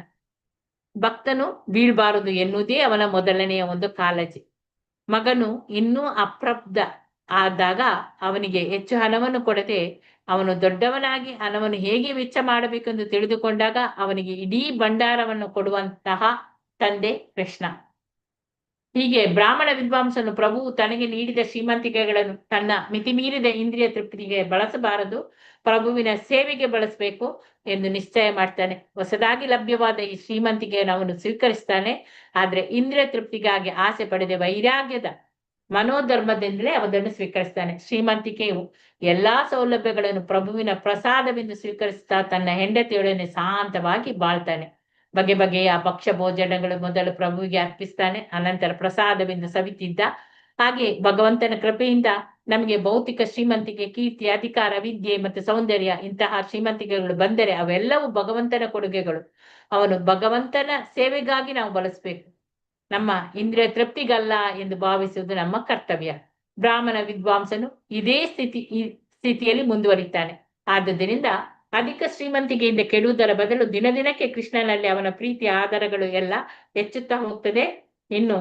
A: ಭಕ್ತನು ಬೀಳ್ಬಾರದು ಎನ್ನುವುದೇ ಅವನ ಮೊದಲನೆಯ ಒಂದು ಕಾಳಜಿ. ಮಗನು ಇನ್ನೂ ಅಪ್ರಬುದ್ಧ ಆದಾಗ ಅವನಿಗೆ ಹೆಚ್ಚು ಹಣವನ್ನು ಕೊಡದೆ ಅವನು ದೊಡ್ಡವನಾಗಿ ಹಣವನ್ನು ಹೇಗೆ ವೆಚ್ಚ ಮಾಡಬೇಕೆಂದು ತಿಳಿದುಕೊಂಡಾಗ ಅವನಿಗೆ ಇಡೀ ಭಂಡಾರವನ್ನು ಕೊಡುವಂತಹ ತಂದೆ ಕೃಷ್ಣ. ಹೀಗೆ ಬ್ರಾಹ್ಮಣ ವಿದ್ವಾಂಸನು ಪ್ರಭುವು ತನಗೆ ನೀಡಿದ ಶ್ರೀಮಂತಿಕೆಗಳನ್ನು ತನ್ನ ಮಿತಿಮೀರಿದ ಇಂದ್ರಿಯ ತೃಪ್ತಿಗೆ ಬಳಸಬಾರದು, ಪ್ರಭುವಿನ ಸೇವೆಗೆ ಬಳಸಬೇಕು ಎಂದು ನಿಶ್ಚಯ ಮಾಡ್ತಾನೆ. ಹೊಸದಾಗಿ ಲಭ್ಯವಾದ ಈ ಶ್ರೀಮಂತಿಕೆಯನ್ನು ಅವನು ಸ್ವೀಕರಿಸ್ತಾನೆ. ಆದ್ರೆ ಇಂದ್ರಿಯ ತೃಪ್ತಿಗಾಗಿ ಆಸೆ ಪಡೆದ ವೈರಾಗ್ಯದ ಮನೋಧರ್ಮದಿಂದಲೇ ಅದನ್ನು ಸ್ವೀಕರಿಸ್ತಾನೆ. ಶ್ರೀಮಂತಿಕೆಯು ಎಲ್ಲಾ ಸೌಲಭ್ಯಗಳನ್ನು ಪ್ರಭುವಿನ ಪ್ರಸಾದವೆಂದು ಸ್ವೀಕರಿಸ್ತಾ ತನ್ನ ಹೆಂಡತಿಯೊಡನೆ ಶಾಂತವಾಗಿ ಬಾಳ್ತಾನೆ. ಬಗೆ ಬಗೆಯ ಭಕ್ಷ್ಯ ಭೋಜನಗಳು ಮೊದಲು ಪ್ರಭುವಿಗೆ ಅರ್ಪಿಸ್ತಾನೆ, ಅನಂತರ ಪ್ರಸಾದವೆಂದು ಸವಿತಿದ್ದ. ಹಾಗೆ ಭಗವಂತನ ಕೃಪೆಯಿಂದ ನಮಗೆ ಭೌತಿಕ ಶ್ರೀಮಂತಿಕೆ, ಕೀರ್ತಿ, ಅಧಿಕಾರ, ವಿದ್ಯೆ ಮತ್ತು ಸೌಂದರ್ಯ ಇಂತಹ ಶ್ರೀಮಂತಿಕೆಗಳು ಬಂದರೆ ಅವೆಲ್ಲವೂ ಭಗವಂತನ ಕೊಡುಗೆಗಳು. ಅವನು ಭಗವಂತನ ಸೇವೆಗಾಗಿ ನಾವು ಬಳಸಬೇಕು, ನಮ್ಮ ಇಂದ್ರಿಯ ತೃಪ್ತಿಗಲ್ಲ ಎಂದು ಭಾವಿಸುವುದು ನಮ್ಮ ಕರ್ತವ್ಯ. ಬ್ರಾಹ್ಮಣ ವಿದ್ವಾಂಸನು ಇದೇ ಸ್ಥಿತಿಯಲ್ಲಿ ಮುಂದುವರಿತಾನೆ. ಆದುದರಿಂದ ಅಧಿಕ ಶ್ರೀಮಂತಿಕೆಯಿಂದ ಕೆಡುವುದರ ಬದಲು ದಿನದಿನಕ್ಕೆ ಕೃಷ್ಣನಲ್ಲಿ ಅವನ ಪ್ರೀತಿ ಆಧಾರಗಳು ಎಲ್ಲ ಹೆಚ್ಚುತ್ತಾ ಹೋಗ್ತದೆ. ಇನ್ನು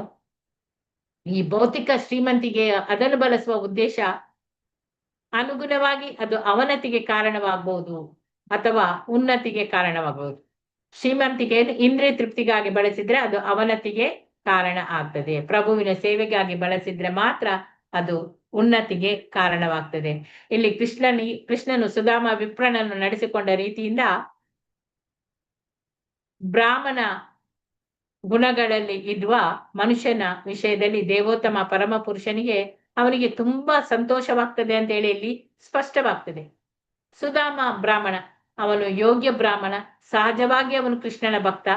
A: ಈ ಭೌತಿಕ ಶ್ರೀಮಂತಿಕೆಯ ಅದನ್ನು ಬಳಸುವ ಉದ್ದೇಶ ಅನುಗುಣವಾಗಿ ಅದು ಅವನತಿಗೆ ಕಾರಣವಾಗಬಹುದು ಅಥವಾ ಉನ್ನತಿಗೆ ಕಾರಣವಾಗಬಹುದು. ಶ್ರೀಮಂತಿಕೆಯನ್ನು ಇಂದ್ರಿಯ ತೃಪ್ತಿಗಾಗಿ ಬಳಸಿದ್ರೆ ಅದು ಅವನತಿಗೆ ಕಾರಣ ಆಗ್ತದೆ. ಪ್ರಭುವಿನ ಸೇವೆಗಾಗಿ ಬಳಸಿದ್ರೆ ಮಾತ್ರ ಅದು ಉನ್ನತಿಗೆ ಕಾರಣವಾಗ್ತದೆ. ಇಲ್ಲಿ ಕೃಷ್ಣನು ಸುಧಾಮ ವಿಪ್ರನನ್ನು ನಡೆಸಿಕೊಂಡ ರೀತಿಯಿಂದ ಬ್ರಾಹ್ಮಣ ಗುಣಗಳಲ್ಲಿ ಇರುವ ಮನುಷ್ಯನ ವಿಷಯದಲ್ಲಿ ದೇವೋತ್ತಮ ಪರಮ ಪುರುಷನಿಗೆ ಅವನಿಗೆ ತುಂಬಾ ಸಂತೋಷವಾಗ್ತದೆ ಅಂತ ಹೇಳಿ ಇಲ್ಲಿ ಸ್ಪಷ್ಟವಾಗ್ತದೆ. ಸುಧಾಮ ಬ್ರಾಹ್ಮಣ, ಅವನು ಯೋಗ್ಯ ಬ್ರಾಹ್ಮಣ, ಸಹಜವಾಗಿ ಅವನು ಕೃಷ್ಣನ ಭಕ್ತ.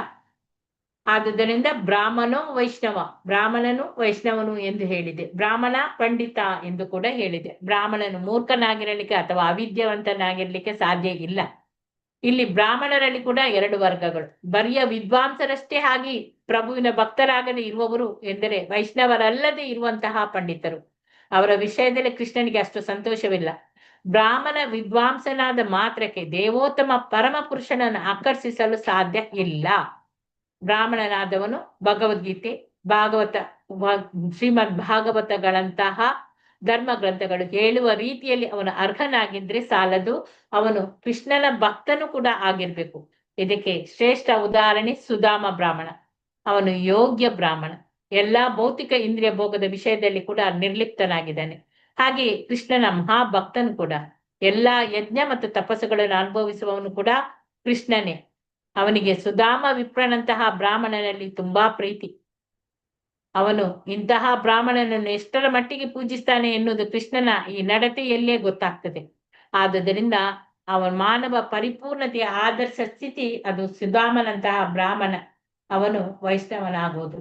A: ಆದುದರಿಂದ ಬ್ರಾಹ್ಮಣನು ವೈಷ್ಣವನು ಎಂದು ಹೇಳಿದೆ. ಬ್ರಾಹ್ಮಣ ಪಂಡಿತ ಎಂದು ಕೂಡ ಹೇಳಿದೆ. ಬ್ರಾಹ್ಮಣನು ಮೂರ್ಖನಾಗಿರಲಿಕ್ಕೆ ಅಥವಾ ಅವಿದ್ಯಾವಂತನಾಗಿರ್ಲಿಕ್ಕೆ ಸಾಧ್ಯ ಇಲ್ಲ. ಇಲ್ಲಿ ಬ್ರಾಹ್ಮಣರಲ್ಲಿ ಕೂಡ 2 ವರ್ಗಗಳು. ಬರಿಯ ವಿದ್ವಾಂಸರಷ್ಟೇ ಆಗಿ ಪ್ರಭುವಿನ ಭಕ್ತರಾಗದೆ ಇರುವವರು ಎಂದರೆ ವೈಷ್ಣವರಲ್ಲದೆ ಇರುವಂತಹ ಪಂಡಿತರು. ಅವರ ವಿಷಯದಲ್ಲಿ ಕೃಷ್ಣನಿಗೆ ಅಷ್ಟು ಸಂತೋಷವಿಲ್ಲ. ಬ್ರಾಹ್ಮಣ ವಿದ್ವಾಂಸನಾದ ಮಾತ್ರಕ್ಕೆ ದೇವೋತ್ತಮ ಪರಮ ಪುರುಷನನ್ನು ಆಕರ್ಷಿಸಲು ಸಾಧ್ಯ ಇಲ್ಲ. ಬ್ರಾಹ್ಮಣನಾದವನು ಭಗವದ್ಗೀತೆ, ಶ್ರೀಮದ್ ಭಾಗವತಗಳಂತಹ ಧರ್ಮ ಗ್ರಂಥಗಳು ಹೇಳುವ ರೀತಿಯಲ್ಲಿ ಅವನು ಅರ್ಹನಾಗಿದ್ರೆ ಸಾಲದು, ಅವನು ಕೃಷ್ಣನ ಭಕ್ತನು ಕೂಡ ಆಗಿರ್ಬೇಕು. ಇದಕ್ಕೆ ಶ್ರೇಷ್ಠ ಉದಾಹರಣೆ ಸುಧಾಮ ಬ್ರಾಹ್ಮಣ. ಅವನು ಯೋಗ್ಯ ಬ್ರಾಹ್ಮಣ, ಎಲ್ಲಾ ಭೌತಿಕ ಇಂದ್ರಿಯ ಭೋಗದ ವಿಷಯದಲ್ಲಿ ಕೂಡ ನಿರ್ಲಿಪ್ತನಾಗಿದ್ದಾನೆ. ಹಾಗೆಯೇ ಕೃಷ್ಣನ ಮಹಾಭಕ್ತನು ಕೂಡ. ಎಲ್ಲಾ ಯಜ್ಞ ಮತ್ತು ತಪಸ್ಸುಗಳನ್ನು ಅನುಭವಿಸುವವನು ಕೂಡ ಕೃಷ್ಣನೇ. ಅವನಿಗೆ ಸುಧಾಮ ವಿಪ್ರನಂತಹ ಬ್ರಾಹ್ಮಣನಲ್ಲಿ ತುಂಬಾ ಪ್ರೀತಿ. ಅವನು ಇಂತಹ ಬ್ರಾಹ್ಮಣನನ್ನು ಎಷ್ಟರ ಮಟ್ಟಿಗೆ ಪೂಜಿಸ್ತಾನೆ ಎನ್ನುವುದು ಕೃಷ್ಣನ ಈ ನಡತೆಯಲ್ಲೇ ಗೊತ್ತಾಗ್ತದೆ. ಆದುದರಿಂದ ಅವನ ಮಾನವ ಪರಿಪೂರ್ಣತೆಯ ಆದರ್ಶ ಸ್ಥಿತಿ ಅದು ಸುಧಾಮನಂತಹ ಬ್ರಾಹ್ಮಣ. ಅವನು ವೈಷ್ಣವನಾಗುವುದು.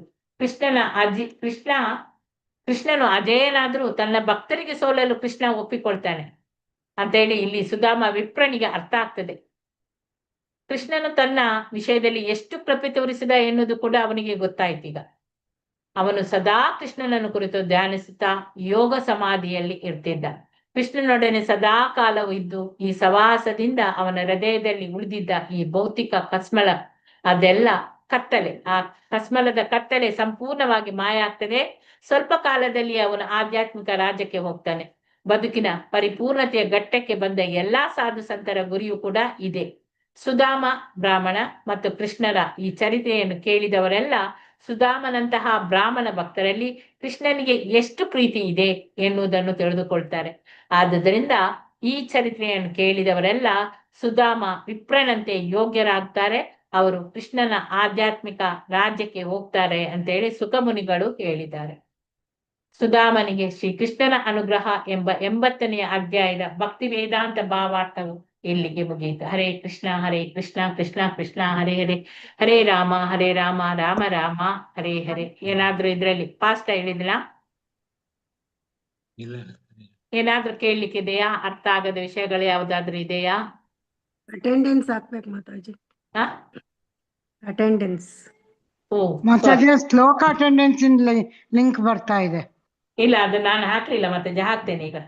A: ಕೃಷ್ಣನು ಅಜೇಯನಾದ್ರೂ ತನ್ನ ಭಕ್ತರಿಗೆ ಸೋಲಲು ಕೃಷ್ಣ ಒಪ್ಪಿಕೊಳ್ತಾನೆ ಅಂತ ಹೇಳಿ ಇಲ್ಲಿ ಸುಧಾಮ ವಿಪ್ರನಿಗೆ ಅರ್ಥ ಆಗ್ತದೆ. ಕೃಷ್ಣನು ತನ್ನ ವಿಷಯದಲ್ಲಿ ಎಷ್ಟು ಕೃಪೆ ತೋರಿಸಿದ ಎನ್ನುವುದು ಕೂಡ ಅವನಿಗೆ ಗೊತ್ತಾಯ್ತು. ಈಗ ಅವನು ಸದಾ ಕೃಷ್ಣನನ್ನು ಕುರಿತು ಧ್ಯಾನಿಸುತ್ತಾ ಯೋಗ ಸಮಾಧಿಯಲ್ಲಿ ಇರ್ತಿದ್ದ. ಕೃಷ್ಣನೊಡನೆ ಸದಾ ಕಾಲವೂ ಇದ್ದು ಈ ಸವಾಸದಿಂದ ಅವನ ಹೃದಯದಲ್ಲಿ ಉಳಿದಿದ್ದ ಈ ಭೌತಿಕ ಕಸ್ಮಲ ಅದೆಲ್ಲ ಕತ್ತಲೆ, ಆ ಕಸ್ಮಲದ ಕತ್ತಲೆ ಸಂಪೂರ್ಣವಾಗಿ ಮಾಯ ಆಗ್ತದೆ. ಸ್ವಲ್ಪ ಕಾಲದಲ್ಲಿ ಅವನು ಆಧ್ಯಾತ್ಮಿಕ ರಾಜ್ಯಕ್ಕೆ ಹೋಗ್ತಾನೆ. ಬದುಕಿನ ಪರಿಪೂರ್ಣತೆಯ ಘಟ್ಟಕ್ಕೆ ಬಂದ ಎಲ್ಲಾ ಸಾಧು ಸಂತರ ಗುರಿಯೂ ಕೂಡ ಇದೆ. ಸುಧಾಮ ಬ್ರಾಹ್ಮಣ ಮತ್ತು ಕೃಷ್ಣರ ಈ ಚರಿತ್ರೆಯನ್ನು ಕೇಳಿದವರೆಲ್ಲ ಸುಧಾಮನಂತಹ ಬ್ರಾಹ್ಮಣ ಭಕ್ತರಲ್ಲಿ ಕೃಷ್ಣನಿಗೆ ಎಷ್ಟು ಪ್ರೀತಿ ಇದೆ ಎನ್ನುವುದನ್ನು ತಿಳಿದುಕೊಳ್ತಾರೆ. ಆದುದರಿಂದ ಈ ಚರಿತ್ರೆಯನ್ನು ಕೇಳಿದವರೆಲ್ಲ ಸುಧಾಮ ವಿಪ್ರನಂತೆ ಯೋಗ್ಯರಾಗ್ತಾರೆ. ಅವರು ಕೃಷ್ಣನ ಆಧ್ಯಾತ್ಮಿಕ ರಾಜ್ಯಕ್ಕೆ ಹೋಗ್ತಾರೆ ಅಂತ ಹೇಳಿ ಸುಖಮುನಿಗಳು ಹೇಳಿದ್ದಾರೆ. ಸುಧಾಮನಿಗೆ ಶ್ರೀಕೃಷ್ಣನ ಅನುಗ್ರಹ ಎಂಬ 80ನೇ ಅಧ್ಯಾಯದ ಭಕ್ತಿ ವೇದಾಂತ ಭಾವಾರ್ಥವು ಇಲ್ಲಿಗೆ ಮುಗಿಯಿತು. ಹರೇ ಕೃಷ್ಣ ಕೃಷ್ಣ ಕೃಷ್ಣ ಹರೇ ಹರೇ, ಹರೇ ರಾಮ ರಾಮ ರಾಮ ಹರೇ ಹರೇ. ಏನಾದ್ರೂ ಇದ್ರಲ್ಲಿ ಪಾಸ್ಟ್ ಹೇಳಿದಿಲ್ಲ? ಏನಾದ್ರೂ ಕೇಳಲಿಕ್ಕಿದೆಯಾ? ಅರ್ಥ ಆಗದ ವಿಷಯಗಳು ಯಾವ್ದಾದ್ರು ಇದೆಯಾ?
F: ಅಟೆಂಡೆನ್ಸ್ ಹಾಕ್ಬೇಕು ಮಾತಾಜಿ. ಅಟೆಂಡೆನ್ಸ್
J: ಮಾತಾಜಿ ಶ್ಲೋಕ ಅಟೆಂಡೆನ್ಸ್ ಲಿಂಕ್ ಬರ್ತಾ ಇದೆ.
A: ಇಲ್ಲ, ಅದು ನಾನು ಹಾಕ್ಲಿಲ್ಲ. ಮತ್ತೆ ಹಾಕ್ತೇನೆ, ಈಗ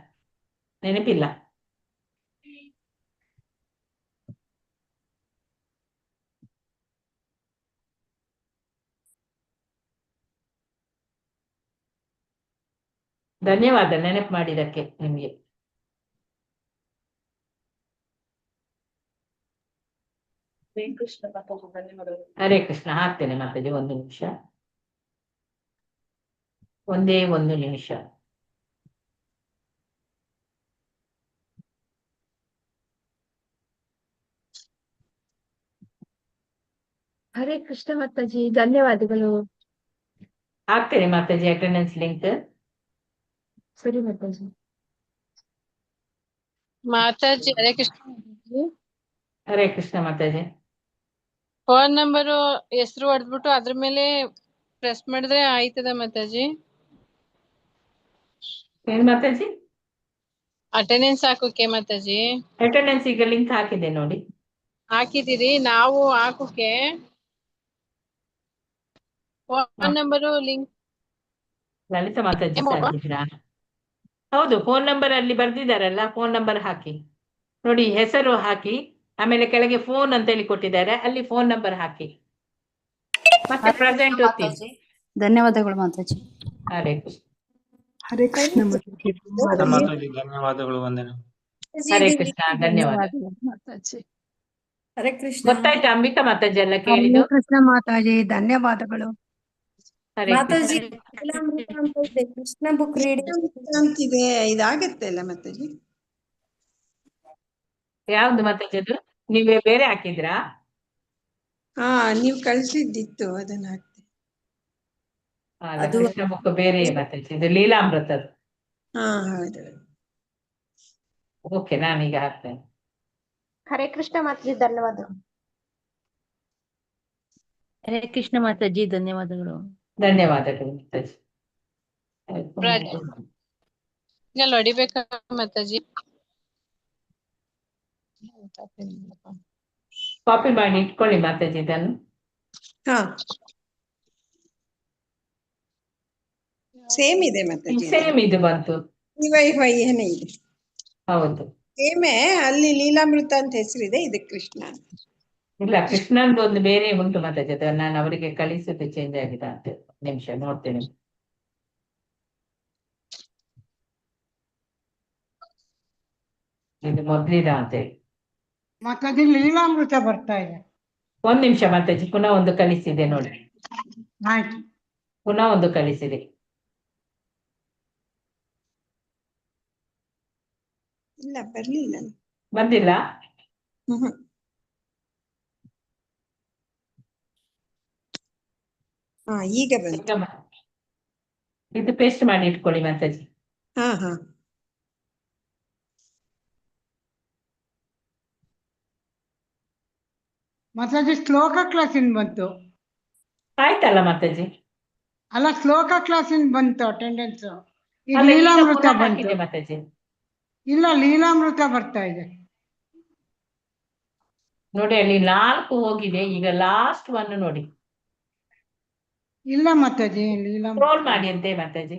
A: ನೆನಪಿಲ್ಲ. ಧನ್ಯವಾದ ನೆನಪು ಮಾಡಿದಕ್ಕೆ ನಿಮ್ಗೆ. ಹರೇ ಕೃಷ್ಣ ಹಾಕ್ತೇನೆ ಮಾತಾಜಿ, 1 ನಿಮಿಷ. ಒಂದೇ ಒಂದು ನಿಮಿಷ.
B: ಹರೇ ಕೃಷ್ಣ ಮಾತಾಜಿ, ಧನ್ಯವಾದಗಳು.
A: ಆಗ್ತೇನೆ ಮಾತಾಜಿ ಅಟೆಂಡೆನ್ಸ್ ಲಿಂಕ್.
B: ಸರಿ ಮಾತಾಜಿ.
D: ಮಾತಾಜಿ ಹರೇ ಕೃಷ್ಣ ಮಾತಾಜಿ.
A: ಹರೇ ಕೃಷ್ಣ ಮಾತಾಜಿ.
D: ಫೋನ್ ನಂಬರು ಹೆಸರು ಹೊಡೆದ್ಬಿಟ್ಟು ಅದ್ರ ಮೇಲೆ ಪ್ರೆಸ್ ಮಾಡಿದ್ರೆ ಆಯ್ತದ ಮಾತಾಜಿ?
A: ಏನ್ ಮಾತಾಜಿ?
D: ಅಟೆಂಡೆನ್ಸ್ ಹಾಕೋಕೆ ಮಾತಾಜಿ.
A: ಅಟೆಂಡೆನ್ಸ್ ಈಗ ಲಿಂಕ್ ಹಾಕಿದೆ ನೋಡಿ.
D: ಹಾಕಿದಿರಿ, ನಾವು ಹಾಕೋಕೆ phone number link.
A: Lalitha Mataji ಸಾಧಿಸಿರಾ? ಹೌದು, ಫೋನ್ ನಂಬರ್ ಅಲ್ಲಿ ಬರ್ದಿದ್ದಾರಲ್ಲ, ಫೋನ್ ನಂಬರ್ ಹಾಕಿ ನೋಡಿ, ಹೆಸರು ಹಾಕಿ, ಆಮೇಲೆ ಕೆಳಗೆ ಫೋನ್ ಅಂತ ಹೇಳಿ ಕೊಟ್ಟಿದ್ದಾರೆ, ಅಲ್ಲಿ ಫೋನ್ ನಂಬರ್ ಹಾಕಿ, ಮತ್ತೆ ಪ್ರೆಸೆಂಟ್ ಒತ್ತಿ.
K: ಧನ್ಯವಾದಗಳು ಮಾತಾಜಿ.
A: ಹರೇ ಕೃಷ್ಣ.
C: ಹರೇ ಕೃಷ್ಣ ಮಾತಾಜಿ.
E: ಮಾತಾಜಿ ಧನ್ಯವಾದಗಳು, ವಂದನೆ.
A: ಹರೇ ಕೃಷ್ಣ, ಧನ್ಯವಾದ.
K: ಮಾತಾಜಿ.
B: ಹರೇ ಕೃಷ್ಣ.
A: ಗೊತ್ತಾಯ್ತಾ ಅಂಬಿಕಾ ಮಾತಾಜಿ ಎಲ್ಲ
F: ಹರೇ
A: ಕೇಳಿದ್ದು?
F: ಕೃಷ್ಣ ಮಾತಾಜಿ, ಧನ್ಯವಾದಗಳು.
A: ಹರೇ
B: ಮಾತಾಜಿ
A: ಕೃಷ್ಣ.
B: ಕೃಷ್ಣ ಬುಕ್ ರೀಡಿಂಗ್
L: ಅಂತಿದೆ, ಇದಾಗತ್ತೆ ಅಲ್ಲ ಮಾತಾಜಿ?
A: ಯಾವ್ದು ಮಾತಾಜಿ ಅದು? ನೀವೇ ಬೇರೆ ಹಾಕಿದ್ರಾ?
L: ಹಾ, ನೀವು ಕಳ್ಸಿದ್ದಿತ್ತು, ಅದನ್ನ ಹಾಕ್ತೆ.
A: ಅಲ್ಲ, ಕೃಷ್ಣ ಬುಕ್ ಬೇರೆ ಮಾತಾಜಿ, ಇದು ಲೀಲಾಮೃತದ್ದು.
L: ಹಾ, ಹೌದು.
A: ಓಕೆ, ನಾನೀಗ ಹಾಕ್ತೇನೆ.
I: ಹರೇ ಕೃಷ್ಣ ಮಾತಾಜಿ, ಧನ್ಯವಾದಗಳು.
K: ಹರೇ ಕೃಷ್ಣ ಮಾತಾಜಿ, ಧನ್ಯವಾದಗಳು.
A: ಧನ್ಯವಾದಗಳು ಮಾತಾಜಿ.
D: ಅಲ್ಲಿ ಹೊಡಿಬೇಕಾ ಮಾತಾಜಿ?
A: ಕಾಪಿ ಮಾಡಿ ಇಟ್ಕೊಳ್ಳಿ ಮಾತಾಜಿ ಇದನ್ನು.
L: ಹಾ, ಸೇಮ್ ಇದೆ ಮಾತಾಜಿ.
A: ಸೇಮ್ ಇದು ಬಂತು.
L: ಏನೇ ಇದೆ,
A: ಹೌದು.
L: ಸೇಮೇ. ಅಲ್ಲಿ ಲೀಲಾಮೃತ ಅಂತ ಹೆಸರಿದೆ, ಇದು ಕೃಷ್ಣ.
A: ಇಲ್ಲ, ಕೃಷ್ಣಂದು ಒಂದು ಬೇರೆ ಉಂಟು ಮಾತಾಜಿ, ಅದು ನಾನು ಅವರಿಗೆ ಕಳಿಸಿದ್ದು ಚೇಂಜ್ ಆಗಿದೆ ಅಂತ. ನಿಮಿಷ ನೋಡ್ತೇನೆ. ಇದು ಮೊದ್ಲಿದ ಅಂತೇಳಿ.
J: ಮಾತಾಜಿ ಲೀಲಾಮೃತ ಬರ್ತಾ ಇದೆ.
A: ಒಂದ್ ನಿಮಿಷ ಮಾತಾಜಿ, ಪುನಃ ಒಂದು ಕಳಿಸಿದೆ ನೋಡಿ.
J: ಆಯ್ತು.
A: ಪುನಃ ಒಂದು ಕಳಿಸಿದೆ.
L: ಇಲ್ಲ, ಬರ್ಲಿಲ್ಲ.
A: ಬಂದಿಲ್ಲ?
L: ಹಾ, ಈಗ ಬಂತು.
A: ಇದು ಪೇಸ್ಟ್ ಮಾಡಿ ಇಟ್ಕೊಳ್ಳಿ ಮಾತಾಜಿ.
L: ಹಾ ಹಾ.
J: ಮಾತಾಜಿ ಶ್ಲೋಕ ಕ್ಲಾಸಿಂದ ಬಂತು.
A: ಆಯ್ತಲ್ಲ ಮಾತಾಜಿ?
J: ಅಲ್ಲ, ಶ್ಲೋಕ ಕ್ಲಾಸಿಂದ ಬಂತು ಅಟೆಂಡೆನ್ಸ್. ಈಗ
A: ಅಲ್ಲ, ಈಗ
J: ಲೀಲಾಮೃತ
A: ಪುನಃ
J: ಬಂತು.
A: ಹಾಕಿದೆ ಮಾತಾಜಿ.
J: ಇಲ್ಲ, ಲೀಲಾಮೃತ ಬರ್ತಾ ಇದೆ
A: ನೋಡಿ, ಅಲ್ಲಿ 4 ಹೋಗಿದೆ, ಈಗ ಲಾಸ್ಟ್ ಒನ್ ನೋಡಿ.
J: ಇಲ್ಲ ಮಾತಾಜಿ, ಲೀಲಾಮೃತ.
A: ಸ್ಕ್ರೋಲ್ ಮಾಡಿ ಅಂತೆ ಮಾತಾಜಿ.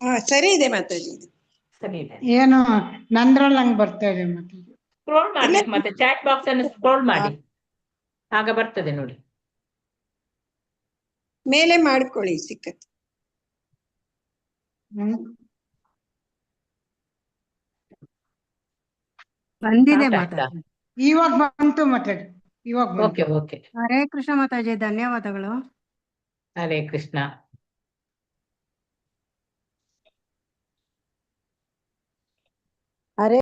L: ಹಾ, ಸರಿ ಇದೆ ಮಾತಾಜಿ.
A: ಸರಿ ಇದೆ.
J: ಏನು ನಂದ್ರಲ್ಲಿ ಹಂಗ್ ಬರ್ತಾ ಇದೆ ಮಾತಾಜಿ.
A: ಸ್ಕ್ರೋಲ್ ಮಾಡ್ಬೇಕು, ಮತ್ತೆ ಚಾಟ್ ಬಾಕ್ಸ್ ಅನ್ನು ಸ್ಕ್ರೋಲ್ ಮಾಡಿ, ಆಗ ಬರ್ತದೆ ನೋಡಿ.
L: ಮೇಲೆ ಮಾಡ್ಕೊಳ್ಳಿ, ಸಿಕ್ಕತ್ತೆ.
F: ಬಂದಿದೆ ಮಾತಾಜಿ.
J: ಇವಾಗ ಬಂತು ಮಾತಾಜಿ, ಇವಾಗ ಬಂತು.
A: Okay okay.
F: ಹರೇ ಕೃಷ್ಣ ಮಾತಾಜಿ, ಧನ್ಯವಾದಗಳು.
A: ಹರೇ ಕೃಷ್ಣ.